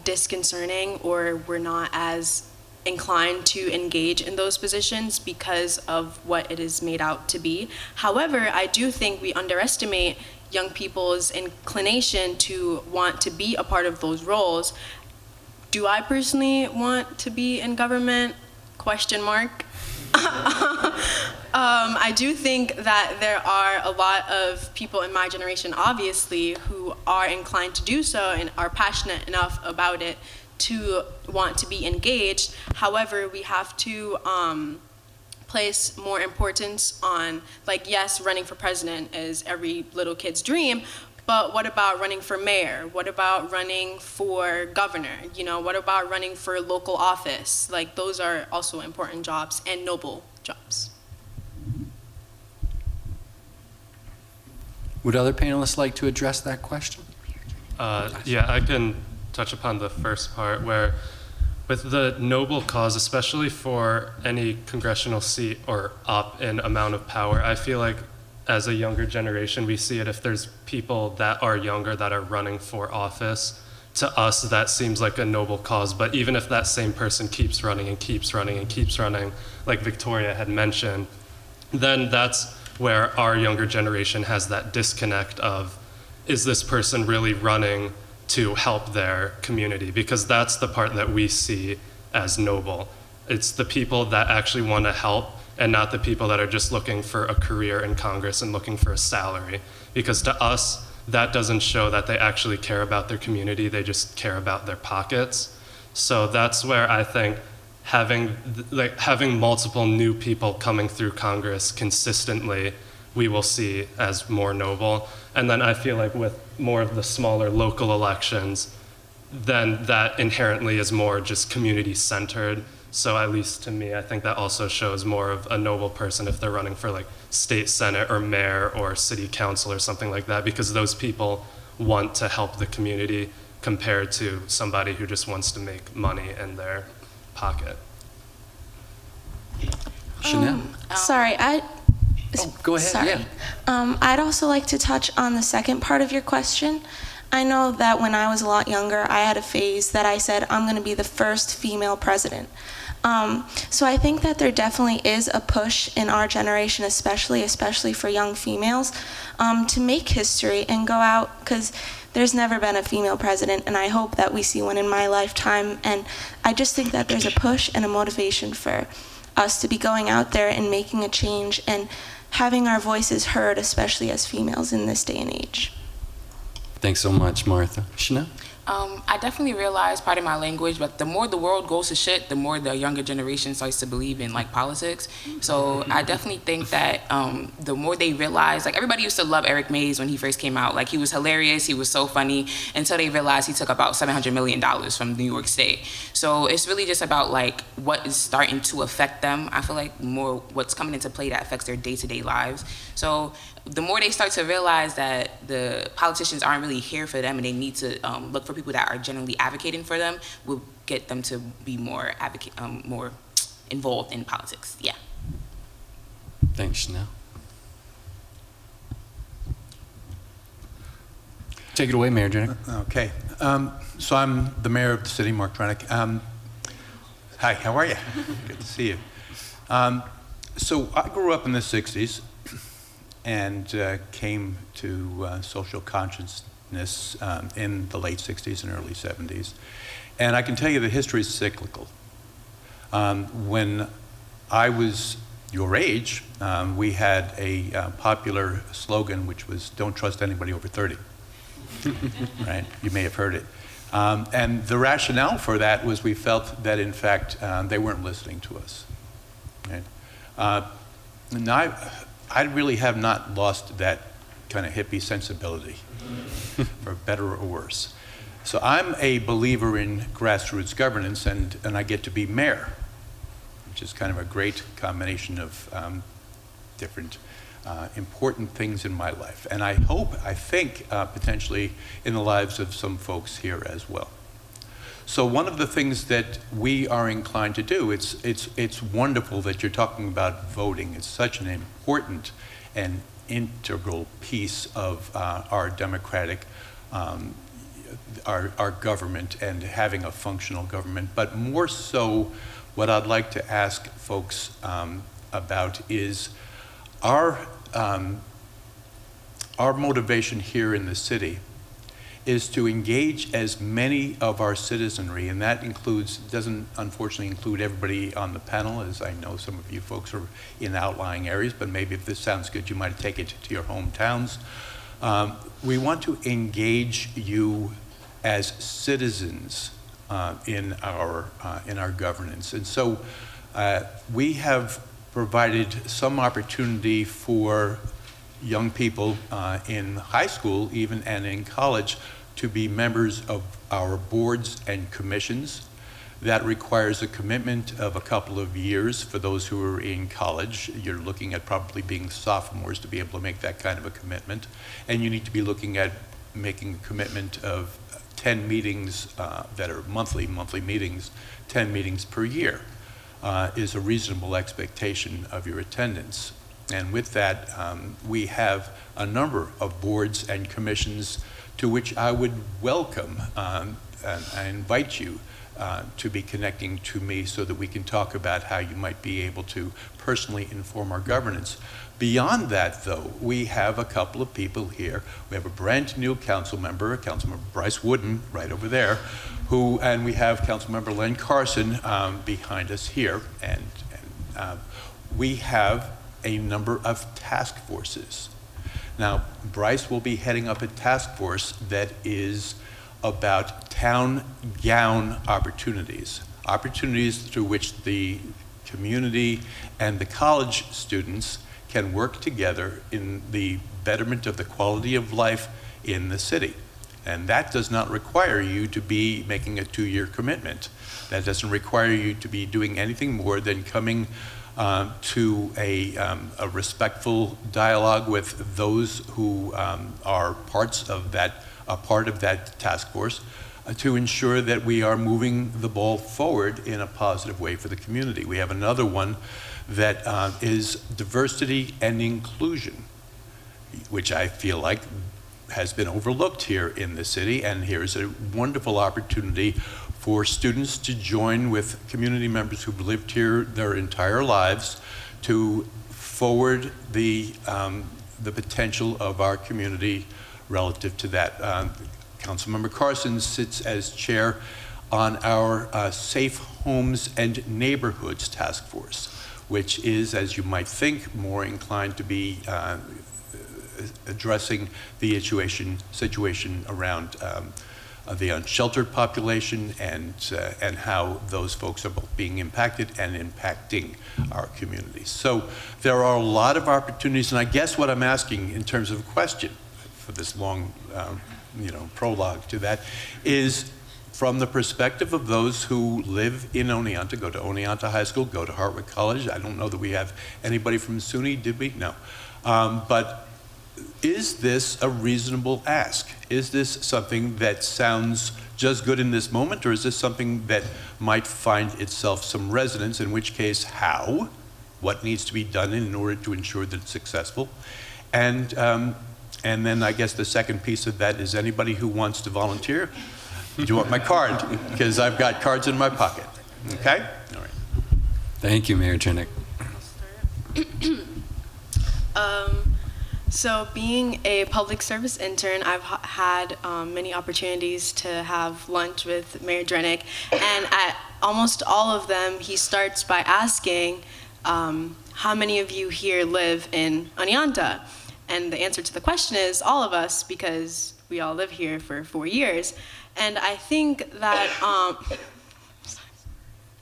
disconcerting, or we're not as inclined to engage in those positions because of what it is made out to be. However, I do think we underestimate young people's inclination to want to be a part of those roles. Do I personally want to be in government? Question mark. I do think that there are a lot of people in my generation, obviously, who are inclined to do so and are passionate enough about it to want to be engaged. However, we have to place more importance on, like, yes, running for president is every little kid's dream, but what about running for mayor? What about running for governor? You know, what about running for local office? Like, those are also important jobs and noble jobs.
Would other panelists like to address that question?
Yeah, I can touch upon the first part, where with the noble cause, especially for any congressional seat or up in amount of power, I feel like as a younger generation, we see it if there's people that are younger that are running for office. To us, that seems like a noble cause, but even if that same person keeps running and keeps running and keeps running, like Victoria had mentioned, then that's where our younger generation has that disconnect of, is this person really running to help their community? Because that's the part that we see as noble. It's the people that actually want to help, and not the people that are just looking for a career in Congress and looking for a salary. Because to us, that doesn't show that they actually care about their community, they just care about their pockets. So that's where I think having multiple new people coming through Congress consistently, we will see as more noble. And then I feel like with more of the smaller local elections, then that inherently is more just community centered. So at least to me, I think that also shows more of a noble person if they're running for like state senate or mayor or city council or something like that, because those people want to help the community compared to somebody who just wants to make money in their pocket.
Chanel?
Sorry,
Go ahead.
Sorry.
Yeah.
I'd also like to touch on the second part of your question. I know that when I was a lot younger, I had a phase that I said, I'm going to be the first female president. So I think that there definitely is a push in our generation, especially for young females, to make history and go out, because there's never been a female president, and I hope that we see one in my lifetime. And I just think that there's a push and a motivation for us to be going out there and making a change and having our voices heard, especially as females in this day and age.
Thanks so much, Martha. Chanel?
I definitely realize, pardon my language, but the more the world goes to shit, the more the younger generation starts to believe in like politics. So I definitely think that the more they realize, like everybody used to love Eric Mays when he first came out. Like he was hilarious, he was so funny, until they realized he took about $700 million from New York State. So it's really just about like what is starting to affect them. I feel like more what's coming into play that affects their day-to-day lives. So the more they start to realize that the politicians aren't really here for them and they need to look for people that are generally advocating for them, will get them to be more more involved in politics. Yeah.
Thanks, Chanel.
Take it away, Mayor Janik.
Okay. So I'm the mayor of the city, Mark Tronick. Hi, how are you? Good to see you. So I grew up in the 60s and came to social consciousness in the late 60s and early 70s. And I can tell you the history is cyclical. When I was your age, we had a popular slogan which was, "Don't trust anybody over 30." Right? You may have heard it. And the rationale for that was we felt that, in fact, they weren't listening to us. Right? And I really have not lost that kind of hippie sensibility, for better or worse. So I'm a believer in grassroots governance, and I get to be mayor, which is kind of a great combination of different important things in my life. And I think, potentially in the lives of some folks here as well. So one of the things that we are inclined to do, it's wonderful that you're talking about voting. It's such an important and integral piece of our democratic, our government and having a functional government. But more so, what I'd like to ask folks about is our motivation here in the city is to engage as many of our citizenry, and that doesn't unfortunately include everybody on the panel, as I know some of you folks are in outlying areas, but maybe if this sounds good, you might take it to your hometowns. We want to engage you as citizens in our governance. And so we have provided some opportunity for young people in high school even and in college to be members of our boards and commissions. That requires a commitment of a couple of years for those who are in college. You're looking at probably being sophomores to be able to make that kind of a commitment. And you need to be looking at making a commitment of 10 meetings that are monthly meetings, 10 meetings per year is a reasonable expectation of your attendance. And with that, we have a number of boards and commissions to which I would welcome and I invite you to be connecting to me so that we can talk about how you might be able to personally inform our governance. Beyond that, though, we have a couple of people here. We have a brand new council member, Councilmember Bryce Wooden, right over there, and we have Councilmember Len Carson behind us here. And we have a number of task forces. Now, Bryce will be heading up a task force that is about town gown opportunities through which the community and the college students can work together in the betterment of the quality of life in the city. And that does not require you to be making a 2-year commitment. That doesn't require you to be doing anything more than coming to a respectful dialogue with those who are part of that task force to ensure that we are moving the ball forward in a positive way for the community. We have another one that is diversity and inclusion, which I feel like has been overlooked here in the city, and here's a wonderful opportunity for students to join with community members who've lived here their entire lives to forward the potential of our community relative to that. Councilmember Carson sits as chair on our Safe Homes and Neighborhoods Task Force, which is, as you might think, more inclined to be addressing the situation around the unsheltered population and how those folks are both being impacted and impacting our communities. So there are a lot of opportunities, and I guess what I'm asking in terms of a question for this long prologue to that is from the perspective of those who live in Oneonta, go to Oneonta High School, go to Hartwick College. I don't know that we have anybody from SUNY, did we? No. But is this a reasonable ask? Is this something that sounds just good in this moment, or is this something that might find itself some resonance, in which case how? What needs to be done in order to ensure that it's successful? And And then I guess the second piece of that is anybody who wants to volunteer, do you want my card? Because I've got cards in my pocket. Okay? All right.
Thank you, Mayor Jennick.
So being a public service intern, I've had many opportunities to have lunch with Mayor Drenick, and at almost all of them, he starts by asking, how many of you here live in Oneonta? And the answer to the question is all of us, because we all live here for 4 years. And I think that, I'm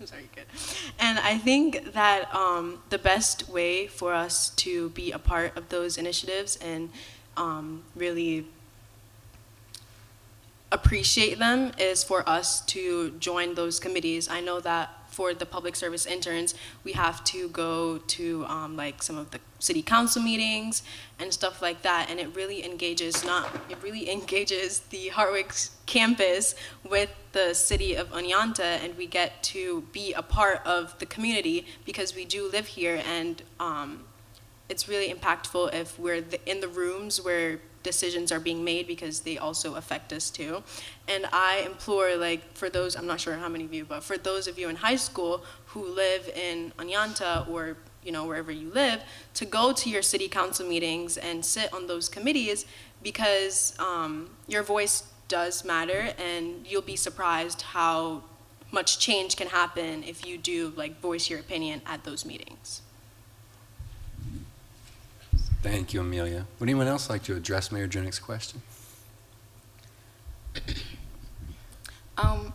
sorry, good. And I think that the best way for us to be a part of those initiatives and really appreciate them is for us to join those committees. I know that for the public service interns, we have to go to like some of the city council meetings and stuff like that, and it really engages the Hartwick campus with the city of Oneonta, and we get to be a part of the community because we do live here, and it's really impactful if we're in the rooms where decisions are being made, because they also affect us too. And I implore, like, for those, I'm not sure how many of you, but for those of you in high school who live in Oneonta or wherever you live, to go to your city council meetings and sit on those committees, because your voice does matter, and you'll be surprised how much change can happen if you do voice your opinion at those meetings.
Thank you, Amelia. Would anyone else like to address Mayor Drenick's question?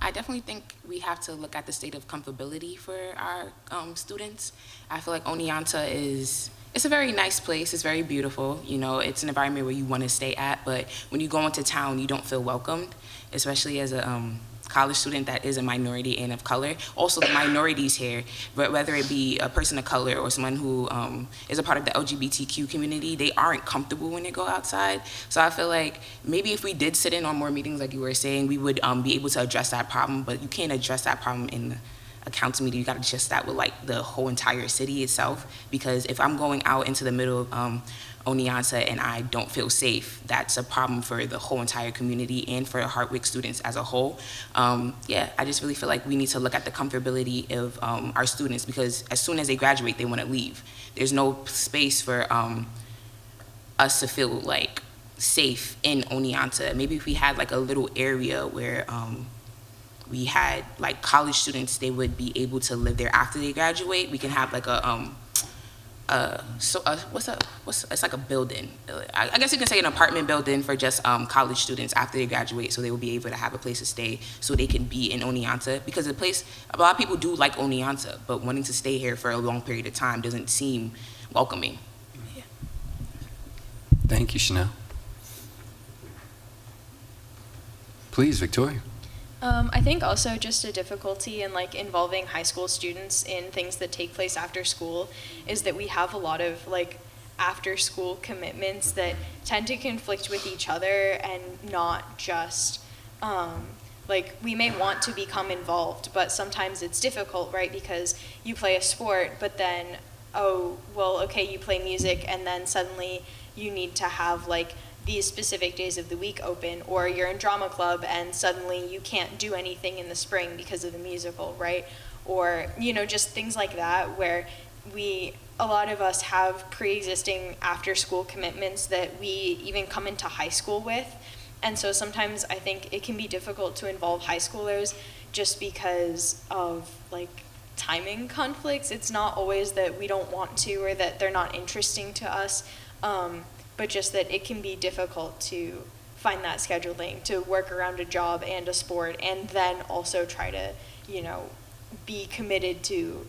I definitely think we have to look at the state of comfortability for our students. I feel like Oneonta it's a very nice place. It's very beautiful. It's an environment where you want to stay at, but when you go into town, you don't feel welcomed, especially as a college student that is a minority and of color. Also, the minorities here, but whether it be a person of color or someone who is a part of the LGBTQ community, they aren't comfortable when they go outside. So I feel like maybe if we did sit in on more meetings, like you were saying, we would be able to address that problem, but you can't address that problem in a council meeting. You gotta address that with the whole entire city itself, because if I'm going out into the middle of Oneonta and I don't feel safe, that's a problem for the whole entire community and for Hartwick students as a whole. Yeah, I just really feel like we need to look at the comfortability of our students, because as soon as they graduate, they want to leave. There's no space for us to feel safe in Oneonta. Maybe if we had a little area where we had college students, they would be able to live there after they graduate. We can have it's like a building. I guess you can say an apartment building for just college students after they graduate, so they will be able to have a place to stay, so they can be in Oneonta, because a lot of people do like Oneonta, but wanting to stay here for a long period of time doesn't seem welcoming. Yeah.
Thank you, Chanel. Please, Victoria.
I think also just a difficulty in involving high school students in things that take place after school is that we have a lot of after school commitments that tend to conflict with each other, and not just we may want to become involved, but sometimes it's difficult, right? Because you play a sport, but then, oh, well, okay, you play music, and then suddenly you need to have these specific days of the week open, or you're in drama club and suddenly you can't do anything in the spring because of the musical, right? Or, just things like that, where a lot of us have pre-existing after-school commitments that we even come into high school with. And so sometimes I think it can be difficult to involve high schoolers just because of timing conflicts. It's not always that we don't want to or that they're not interesting to us, but just that it can be difficult to find that scheduling, to work around a job and a sport, and then also try to, be committed to,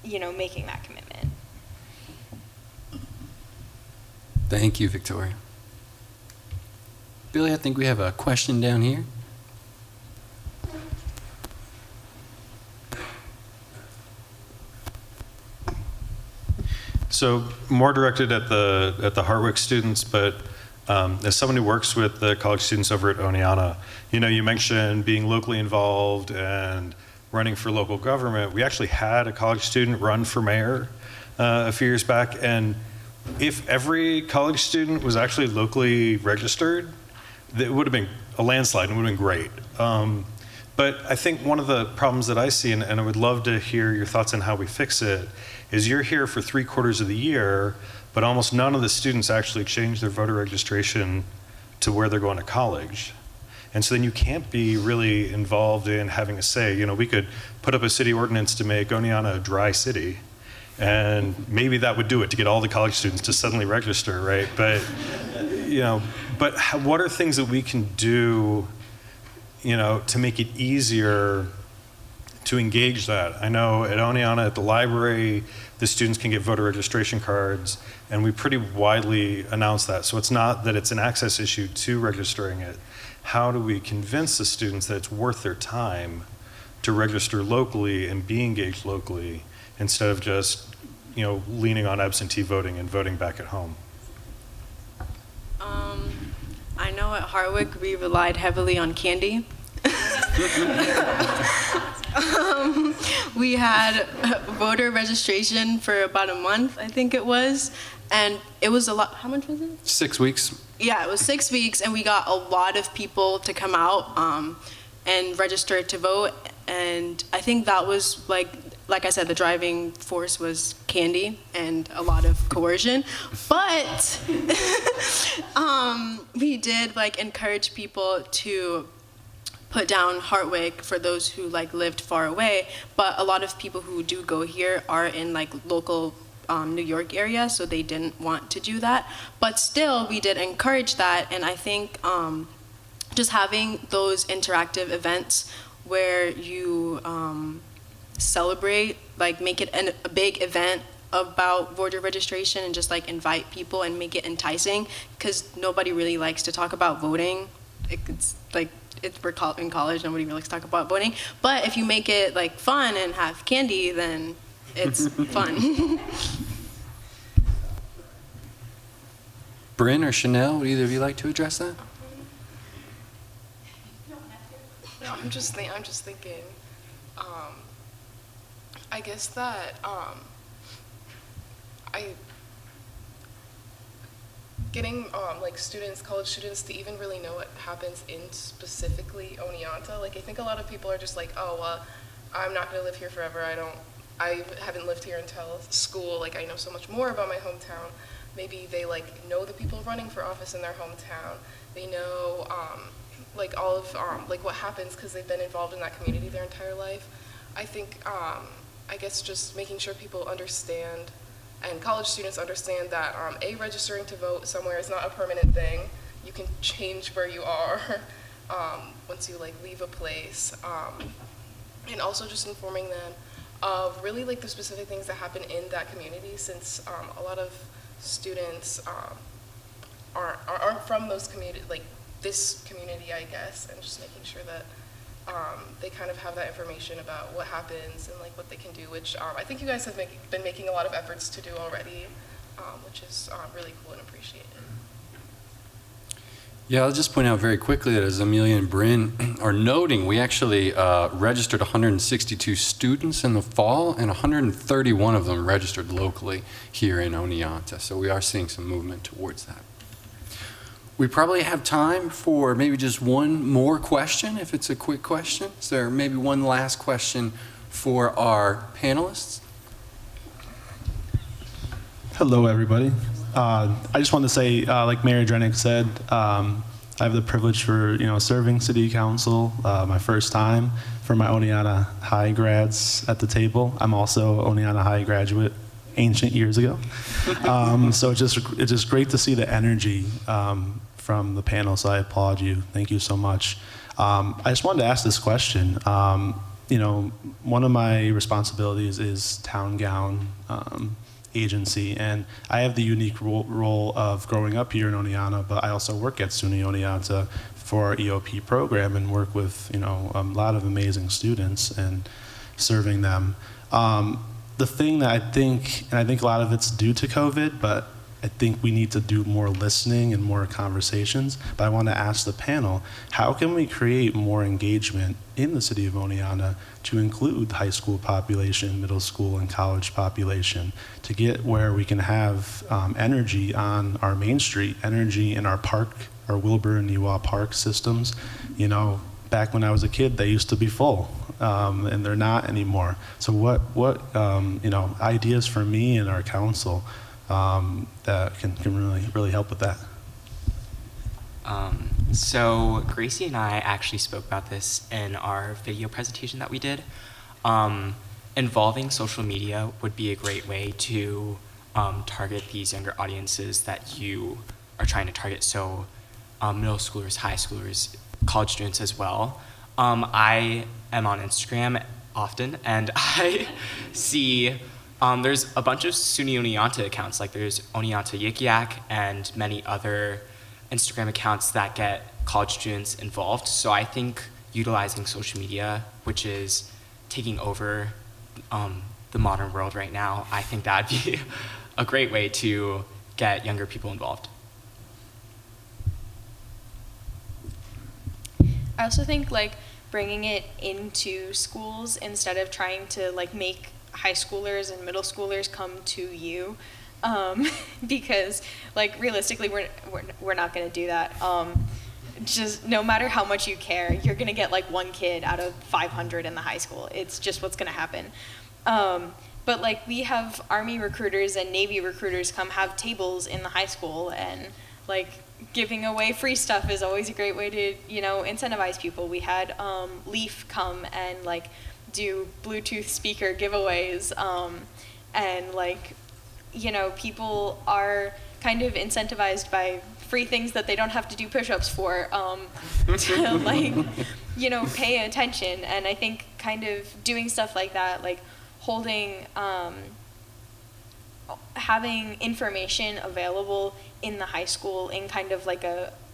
making that commitment.
Thank you, Victoria. Billy, I think we have a question down here.
So more directed at the Hartwick students, but as someone who works with the college students over at Oneonta, you mentioned being locally involved and running for local government. We actually had a college student run for mayor a few years back, and if every college student was actually locally registered, it would have been a landslide and it would have been great. But I think one of the problems that I see, and I would love to hear your thoughts on how we fix it, is you're here for 3/4 of the year, but almost none of the students actually change their voter registration to where they're going to college. And so then you can't be really involved in having a say. You know, we could put up a city ordinance to make Oneonta a dry city, and maybe that would do it to get all the college students to suddenly register, right? But, you know, what are things that we can do, you know, to make it easier to engage that? I know at Oneonta, at the library, the students can get voter registration cards, and we pretty widely announce that. So it's not that it's an access issue to registering it. How do we convince the students that it's worth their time to register locally and be engaged locally instead of just, you know, leaning on absentee voting and voting back at home?
I know at Hartwick we relied heavily on candy. We had voter registration for about a month, I think it was, and it was a lot. How much was it?
6 weeks.
Yeah, it was 6 weeks, and we got a lot of people to come out and register to vote. And I think that was like I said, the driving force was candy and a lot of coercion. But we did encourage people to put down Hartwick for those who lived far away. But a lot of people who do go here are in local New York area, so they didn't want to do that. But still, we did encourage that, and I think just having those interactive events where you celebrate, make it a big event about voter registration and just invite people and make it enticing, because nobody really likes to talk about voting. We're in college, nobody really likes to talk about voting. But if you make it fun and have candy, then it's fun.
Bryn or Chanel, would either of you like to address that?
No, I'm just thinking. I guess that getting students, college students, to even really know what happens in specifically Oneonta. I think a lot of people are just oh, well, I'm not going to live here forever. I haven't lived here until school. I know so much more about my hometown. Maybe they know the people running for office in their hometown. They know all of what happens because they've been involved in that community their entire life. I think I guess just making sure people understand, and college students understand, that registering to vote somewhere is not a permanent thing. You can change where you are once you leave a place, and also just informing them of really the specific things that happen in that community, since a lot of students aren't from those community, this community, I guess, and just making sure that they kind of have that information about what happens and what they can do, which I think you guys have been making a lot of efforts to do already, which is really cool and appreciated.
Yeah, I'll just point out very quickly that as Amelia and Bryn are noting, we actually registered 162 students in the fall, and 131 of them registered locally here in Oneonta. So we are seeing some movement towards that. We probably have time for maybe just one more question, if it's a quick question. Is there maybe one last question for our panelists?
Hello, everybody. I just wanted to say, like Mayor Drenick said, I have the privilege for serving City Council, my first time, for my Oneonta High grads at the table. I'm also Oneonta High graduate, ancient years ago. So it's just great to see the energy from the panel. So I applaud you. Thank you so much. I just wanted to ask this question. One of my responsibilities is town gown agency, and I have the unique role of growing up here in Oneonta, but I also work at SUNY Oneonta for our EOP program and work with a lot of amazing students and serving them. The thing that I think a lot of it's due to COVID, but I think we need to do more listening and more conversations. But I want to ask the panel, how can we create more engagement in the city of Oneonta to include high school population, middle school, and college population, to get where we can have energy on our Main Street, energy in our park, our Wilbur and Ewha park systems. You know, back when I was a kid, they used to be full, and they're not anymore. So what you know, ideas for me and our council that can really help with that?
So Gracie and I actually spoke about this in our video presentation that we did. Involving social media would be a great way to target these younger audiences that you are trying to target. So middle schoolers, high schoolers, college students as well. I am on Instagram often, and I see there's a bunch of SUNY Oneonta accounts, like there's Oneonta Yik Yak and many other Instagram accounts that get college students involved. So I think utilizing social media, which is taking over the modern world right now, I think that'd be a great way to get younger people involved.
I also think like bringing it into schools instead of trying to like make high schoolers and middle schoolers come to you, because like realistically we're not going to do that. Just no matter how much you care, you're going to get like one kid out of 500 in the high school. It's just what's going to happen. But like we have Army recruiters and Navy recruiters come have tables in the high school, and like giving away free stuff is always a great way to, you know, incentivize people. We had Leaf come and like do Bluetooth speaker giveaways, and like, you know, people are kind of incentivized by free things that they don't have to do push-ups for, to like, you know, pay attention. And I think kind of doing stuff like that, like holding, having information available in the high school in kind of like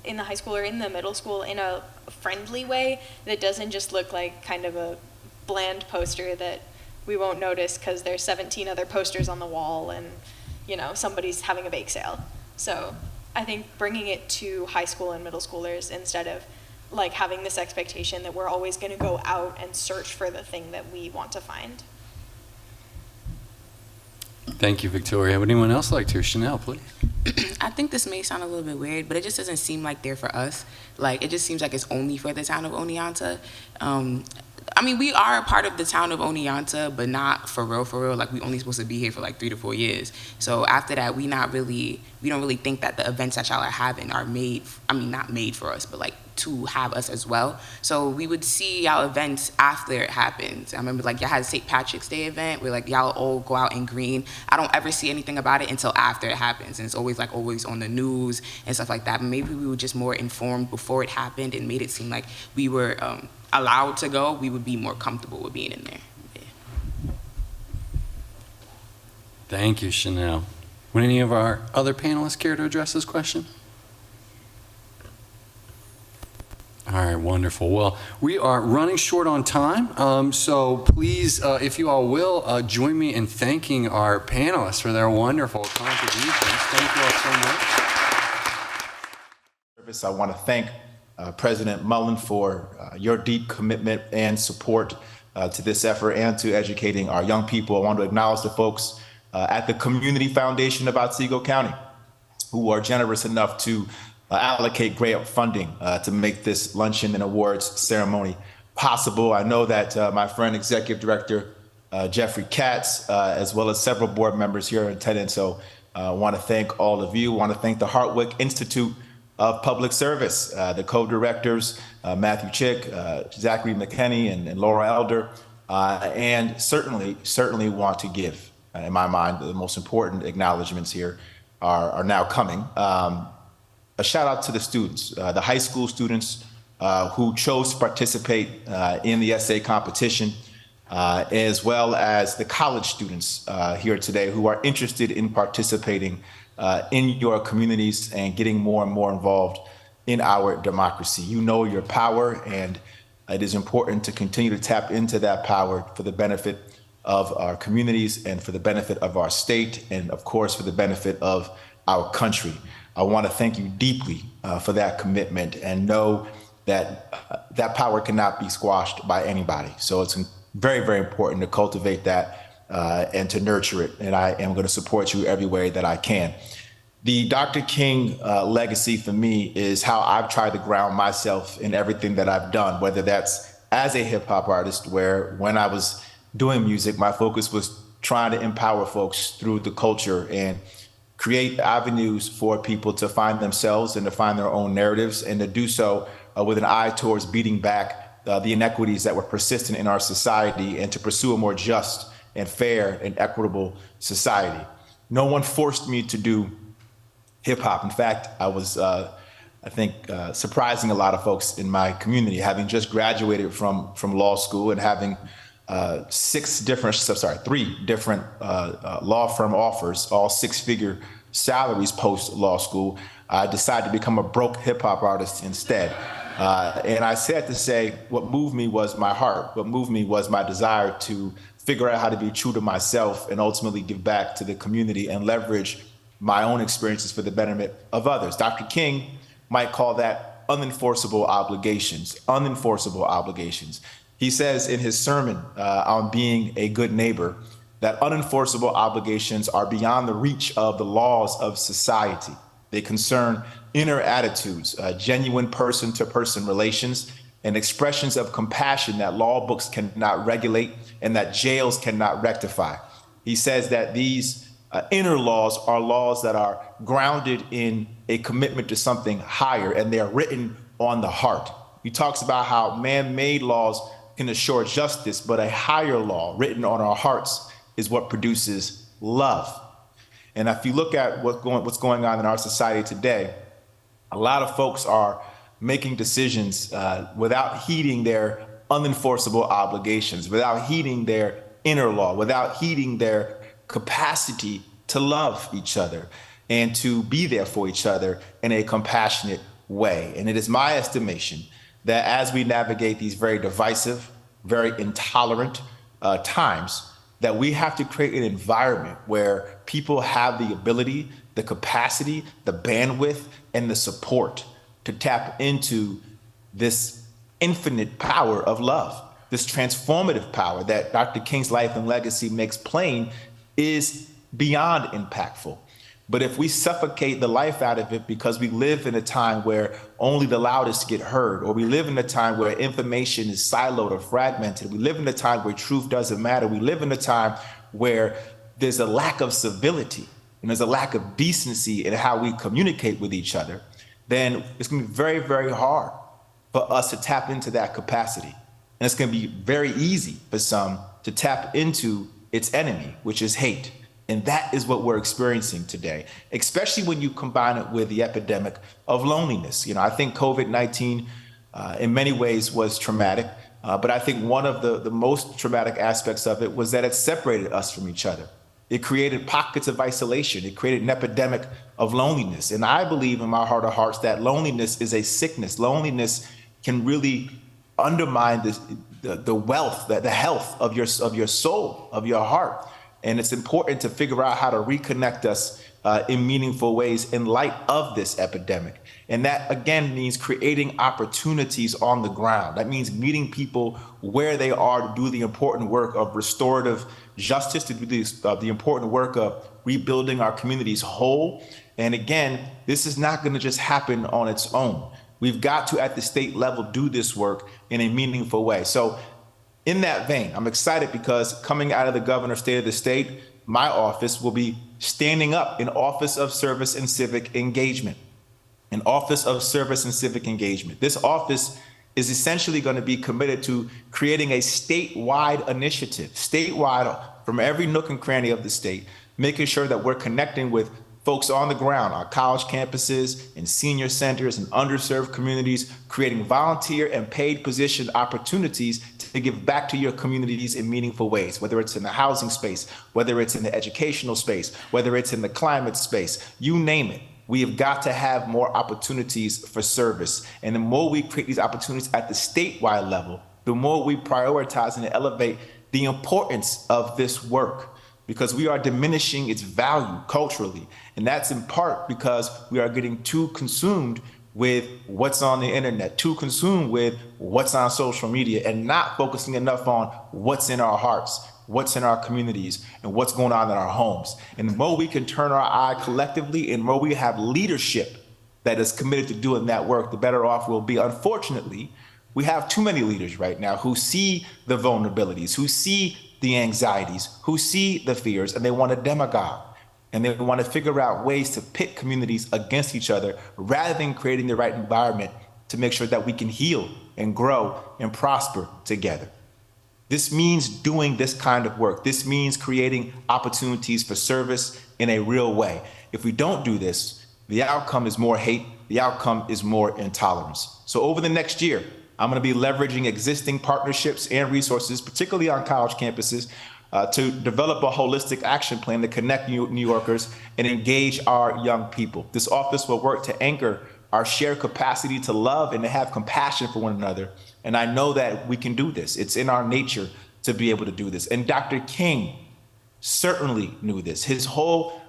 in the high school or in the middle school in a friendly way that doesn't just look like kind of a bland poster that we won't notice because there's 17 other posters on the wall and, you know, somebody's having a bake sale. So I think bringing it to high school and middle schoolers instead of like having this expectation that we're always going to go out and search for the thing that we want to find.
Thank you, Victoria. Would anyone else like to? Chanel, please.
I think this may sound a little bit weird, but it just doesn't seem like they're for us. Like, it just seems like it's only for the town of Oneonta. I mean, we are a part of the town of Oneonta, but not for real. Like, we only supposed to be here for like 3 to 4 years. So after that, we don't really think that the events that y'all are having are made, I mean, not made for us, but like to have us as well. So we would see y'all events after it happens. I remember like y'all had a St. Patrick's Day event where like y'all all go out in green. I don't ever see anything about it until after it happens. And it's always on the news and stuff like that. But maybe we were just more informed before it happened and made it seem like we were allowed to go. We would be more comfortable with being in there. Yeah.
Thank you, Chanel. Would any of our other panelists care to address this question? All right, wonderful. Well, we are running short on time, so please, if you all will, join me in thanking our panelists for their wonderful contributions. Thank you all so much.
I want to thank President Mullen for your deep commitment and support to this effort and to educating our young people. I want to acknowledge the folks at the Community Foundation of Otsego County who are generous enough to allocate grant funding to make this luncheon and awards ceremony possible. I know that my friend, Executive Director Jeffrey Katz, as well as several board members here in attendance. So I want to thank all of you. I want to thank the Hartwick Institute of Public Service, the co-directors, Matthew Chick, Zachary McKinney, and Laura Elder, and certainly want to give, in my mind, the most important acknowledgments here are now coming. A shout out to the students, the high school students who chose to participate in the essay competition, as well as the college students here today who are interested in participating in your communities and getting more and more involved in our democracy. You know your power, and it is important to continue to tap into that power for the benefit of our communities and for the benefit of our state, and of course for the benefit of our country. I want to thank you deeply for that commitment, and know that that power cannot be squashed by anybody. So it's very, very important to cultivate that and to nurture it. And I am going to support you every way that I can. The Dr. King legacy for me is how I've tried to ground myself in everything that I've done, whether that's as a hip hop artist, where when I was doing music, my focus was trying to empower folks through the culture and create avenues for people to find themselves and to find their own narratives, and to do so with an eye towards beating back the inequities that were persistent in our society, and to pursue a more just and fair and equitable society. No one forced me to do hip hop. In fact, I was, surprising a lot of folks in my community, having just graduated from law school and having three different law firm offers, all six-figure salaries post law school. I decided to become a broke hip hop artist instead. And I said to say, what moved me was my heart. What moved me was my desire to figure out how to be true to myself and ultimately give back to the community and leverage my own experiences for the betterment of others. Dr. King might call that unenforceable obligations, unenforceable obligations. He says in his sermon on being a good neighbor that unenforceable obligations are beyond the reach of the laws of society. They concern inner attitudes, genuine person-to-person relations, and expressions of compassion that law books cannot regulate and that jails cannot rectify. He says that these inner laws are laws that are grounded in a commitment to something higher, and they are written on the heart. He talks about how man-made laws can assure justice, but a higher law written on our hearts is what produces love. And if you look at what's going on in our society today, a lot of folks are making decisions without heeding their unenforceable obligations, without heeding their inner law, without heeding their capacity to love each other and to be there for each other in a compassionate way. And it is my estimation that as we navigate these very divisive, very intolerant times, that we have to create an environment where people have the ability, the capacity, the bandwidth, and the support to tap into this infinite power of love, this transformative power that Dr. King's life and legacy makes plain is beyond impactful. But if we suffocate the life out of it because we live in a time where only the loudest get heard, or we live in a time where information is siloed or fragmented, we live in a time where truth doesn't matter, we live in a time where there's a lack of civility and there's a lack of decency in how we communicate with each other, then it's going to be very, very hard for us to tap into that capacity. And it's going to be very easy for some to tap into its enemy, which is hate. And that is what we're experiencing today, especially when you combine it with the epidemic of loneliness. You know, I think COVID-19 in many ways was traumatic, but I think one of the most traumatic aspects of it was that it separated us from each other. It created pockets of isolation. It created an epidemic of loneliness. And I believe in my heart of hearts that loneliness is a sickness. Loneliness can really undermine the wealth, the health of your soul, of your heart. And it's important to figure out how to reconnect us in meaningful ways in light of this epidemic. And that, again, means creating opportunities on the ground. That means meeting people where they are to do the important work of restorative justice, to do the important work of rebuilding our communities whole. And again, this is not going to just happen on its own. We've got to, at the state level, do this work in a meaningful way. So in that vein, I'm excited because coming out of the governor's State of the State, my office will be standing up an Office of Service and Civic Engagement. An Office of Service and Civic Engagement. This office is essentially going to be committed to creating a statewide initiative, statewide from every nook and cranny of the state, making sure that we're connecting with folks on the ground, our college campuses and senior centers and underserved communities, creating volunteer and paid position opportunities to give back to your communities in meaningful ways, whether it's in the housing space, whether it's in the educational space, whether it's in the climate space, you name it. We have got to have more opportunities for service. And the more we create these opportunities at the statewide level, the more we prioritize and elevate the importance of this work. because we are diminishing its value culturally. And that's in part because we are getting too consumed with what's on the internet, too consumed with what's on social media, and not focusing enough on what's in our hearts, what's in our communities, and what's going on in our homes. And the more we can turn our eye collectively, and the more we have leadership that is committed to doing that work, the better off we'll be. Unfortunately, we have too many leaders right now who see the vulnerabilities, who see the anxieties, who see the fears, and they want to demagogue. And they want to figure out ways to pit communities against each other rather than creating the right environment to make sure that we can heal and grow and prosper together. This means doing this kind of work. This means creating opportunities for service in a real way. If we don't do this, the outcome is more hate, the outcome is more intolerance. So over the next year, I'm going to be leveraging existing partnerships and resources, particularly on college campuses, to develop a holistic action plan to connect New Yorkers and engage our young people. This office will work to anchor our shared capacity to love and to have compassion for one another. And I know that we can do this. It's in our nature to be able to do this. And Dr. King certainly knew this. His whole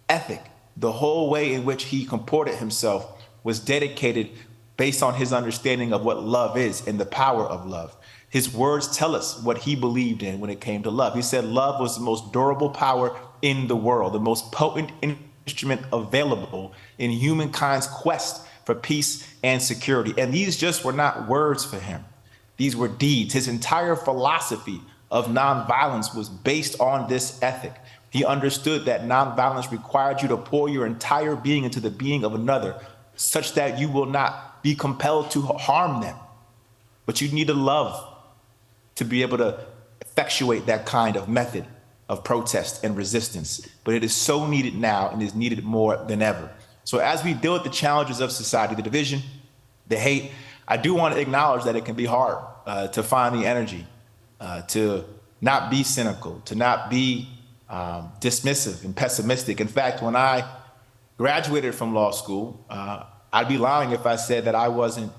ethic, the whole way in which he comported himself was dedicated based on his understanding of what love is and the power of love. His words tell us what he believed in when it came to love. He said love was the most durable power in the world, the most potent instrument available in humankind's quest for peace and security. And these just were not words for him. These were deeds. His entire philosophy of nonviolence was based on this ethic. He understood that nonviolence required you to pour your entire being into the being of another, such that you will not be compelled to harm them. But you need to love to be able to effectuate that kind of method of protest and resistance. But it is so needed now and is needed more than ever. So as we deal with the challenges of society, the division, the hate, I do want to acknowledge that it can be hard to find the energy, to not be cynical, to not be dismissive and pessimistic. In fact, when I graduated from law school, I'd be lying if I said that I wasn't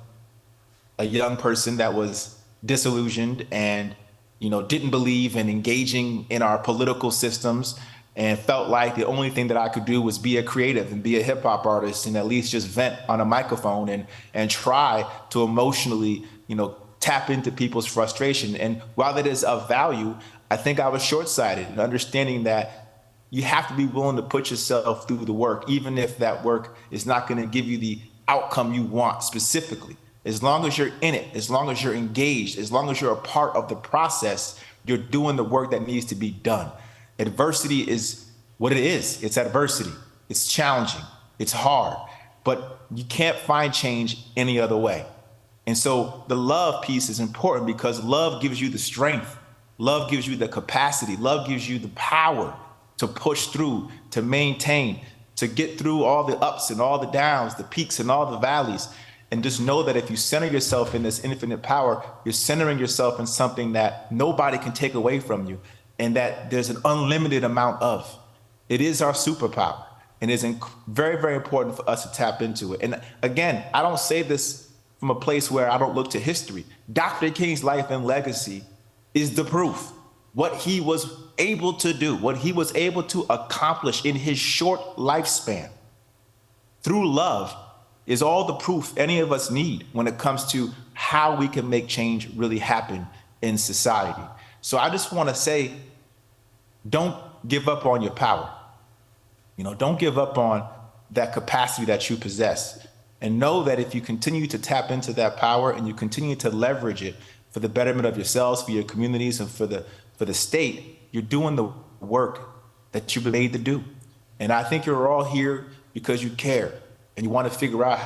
a young person that was disillusioned and didn't believe in engaging in our political systems and felt like the only thing that I could do was be a creative and be a hip hop artist and at least just vent on a microphone and try to emotionally, tap into people's frustration. And while that is of value, I think I was short-sighted in understanding that you have to be willing to put yourself through the work, even if that work is not going to give you the outcome you want specifically. As long as you're in it, as long as you're engaged, as long as you're a part of the process, you're doing the work that needs to be done. Adversity is what it is. It's adversity. It's challenging. It's hard. But you can't find change any other way. And so the love piece is important because love gives you the strength. Love gives you the capacity. Love gives you the power to push through, to maintain, to get through all the ups and all the downs, the peaks and all the valleys. And just know that if you center yourself in this infinite power, you're centering yourself in something that nobody can take away from you and that there's an unlimited amount of. It is our superpower, and it's very, very important for us to tap into it. And again, I don't say this from a place where I don't look to history. Dr. King's life and legacy is the proof. What he was able to do, what he was able to accomplish in his short lifespan through love is all the proof any of us need when it comes to how we can make change really happen in society. So I just want to say, don't give up on your power. Don't give up on that capacity that you possess. And know that if you continue to tap into that power and you continue to leverage it for the betterment of yourselves, for your communities, and for the state, you're doing the work that you've been made to do. And I think you're all here because you care and you want to figure out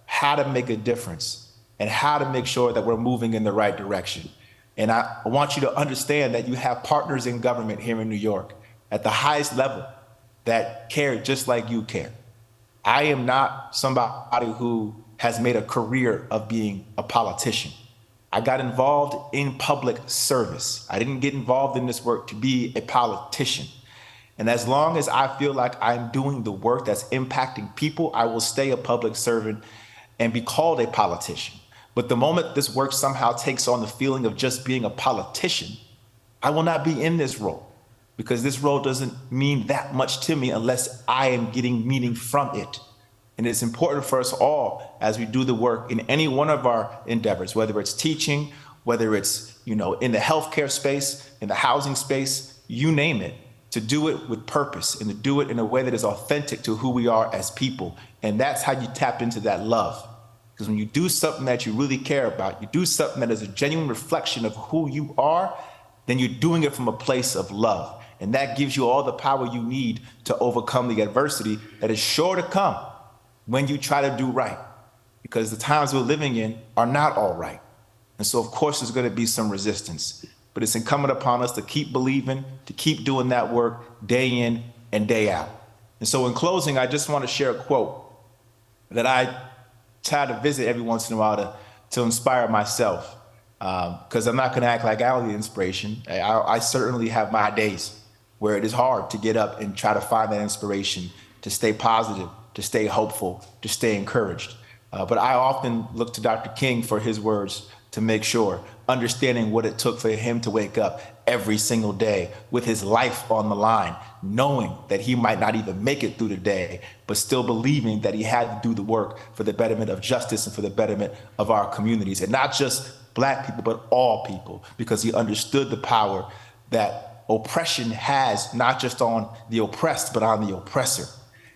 how to make a difference and how to make sure that we're moving in the right direction. And I want you to understand that you have partners in government here in New York at the highest level that care just like you care. I am not somebody who has made a career of being a politician. I got involved in public service. I didn't get involved in this work to be a politician. And as long as I feel like I'm doing the work that's impacting people, I will stay a public servant and be called a politician. But the moment this work somehow takes on the feeling of just being a politician, I will not be in this role. because this role doesn't mean that much to me unless I am getting meaning from it. And it's important for us all as we do the work in any one of our endeavors, whether it's teaching, whether it's, in the healthcare space, in the housing space, you name it, to do it with purpose and to do it in a way that is authentic to who we are as people. And that's how you tap into that love. Because when you do something that you really care about, you do something that is a genuine reflection of who you are, then you're doing it from a place of love. And that gives you all the power you need to overcome the adversity that is sure to come when you try to do right. Because the times we're living in are not all right. And so, of course, there's going to be some resistance. But it's incumbent upon us to keep believing, to keep doing that work day in and day out. And so in closing, I just want to share a quote that I try to visit every once in a while to inspire myself. Because I'm not going to act like I am the inspiration. I certainly have my days where it is hard to get up and try to find that inspiration, to stay positive, to stay hopeful, to stay encouraged. But I often look to Dr. King for his words to make sure, understanding what it took for him to wake up every single day with his life on the line, knowing that he might not even make it through the day, but still believing that he had to do the work for the betterment of justice and for the betterment of our communities, and not just Black people, but all people, because he understood the power that oppression has, not just on the oppressed, but on the oppressor,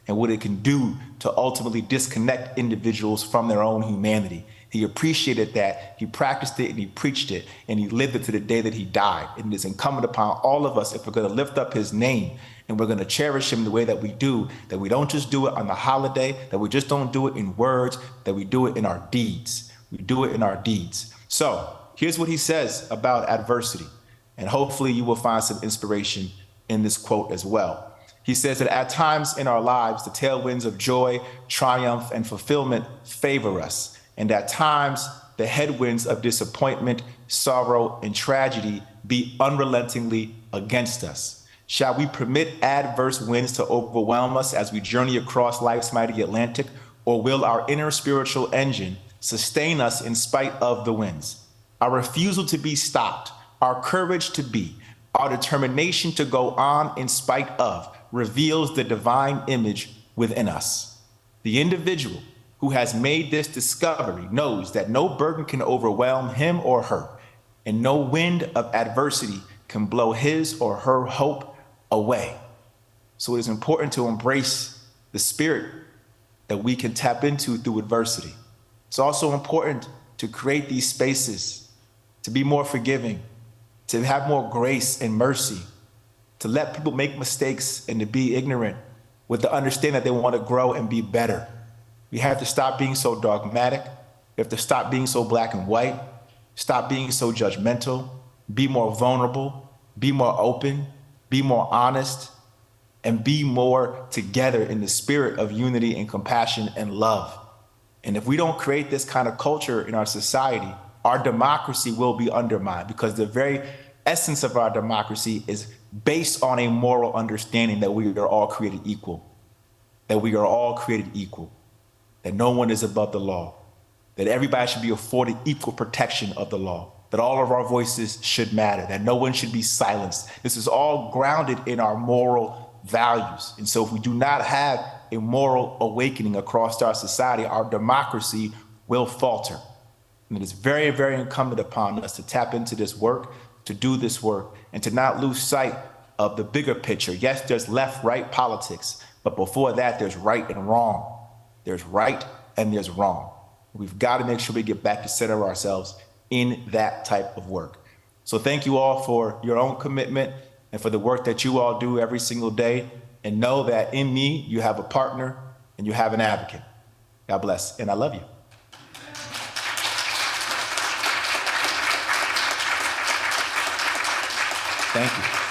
and what it can do to ultimately disconnect individuals from their own humanity. He appreciated that, he practiced it, and he preached it, and he lived it to the day that he died. And it is incumbent upon all of us, if we're going to lift up his name and we're going to cherish him the way that we do, that we don't just do it on the holiday, that we just don't do it in words, that we do it in our deeds. We do it in our deeds. So here's what he says about adversity, and hopefully you will find some inspiration in this quote as well. He says that at times in our lives, the tailwinds of joy, triumph, and fulfillment favor us. And at times, the headwinds of disappointment, sorrow, and tragedy be unrelentingly against us. Shall we permit adverse winds to overwhelm us as we journey across life's mighty Atlantic, or will our inner spiritual engine sustain us in spite of the winds? Our refusal to be stopped, our courage to be, our determination to go on in spite of, reveals the divine image within us. The individual who has made this discovery knows that no burden can overwhelm him or her, and no wind of adversity can blow his or her hope away. So it is important to embrace the spirit that we can tap into through adversity. It's also important to create these spaces, to be more forgiving, to have more grace and mercy, to let people make mistakes and to be ignorant with the understanding that they want to grow and be better. We have to stop being so dogmatic. We have to stop being so black and white, stop being so judgmental, be more vulnerable, be more open, be more honest, and be more together in the spirit of unity and compassion and love. And if we don't create this kind of culture in our society, our democracy will be undermined, because the very essence of our democracy is based on a moral understanding that we are all created equal, that we are all created equal, that no one is above the law, that everybody should be afforded equal protection of the law, that all of our voices should matter, that no one should be silenced. This is all grounded in our moral values. And so if we do not have a moral awakening across our society, our democracy will falter. And it is very, very incumbent upon us to tap into this work, to do this work, and to not lose sight of the bigger picture. Yes, there's left-right politics, but before that, there's right and wrong. There's right and there's wrong. We've got to make sure we get back to center ourselves in that type of work. So thank you all for your own commitment and for the work that you all do every single day. And know that in me, you have a partner and you have an advocate. God bless, and I love you. Thank you.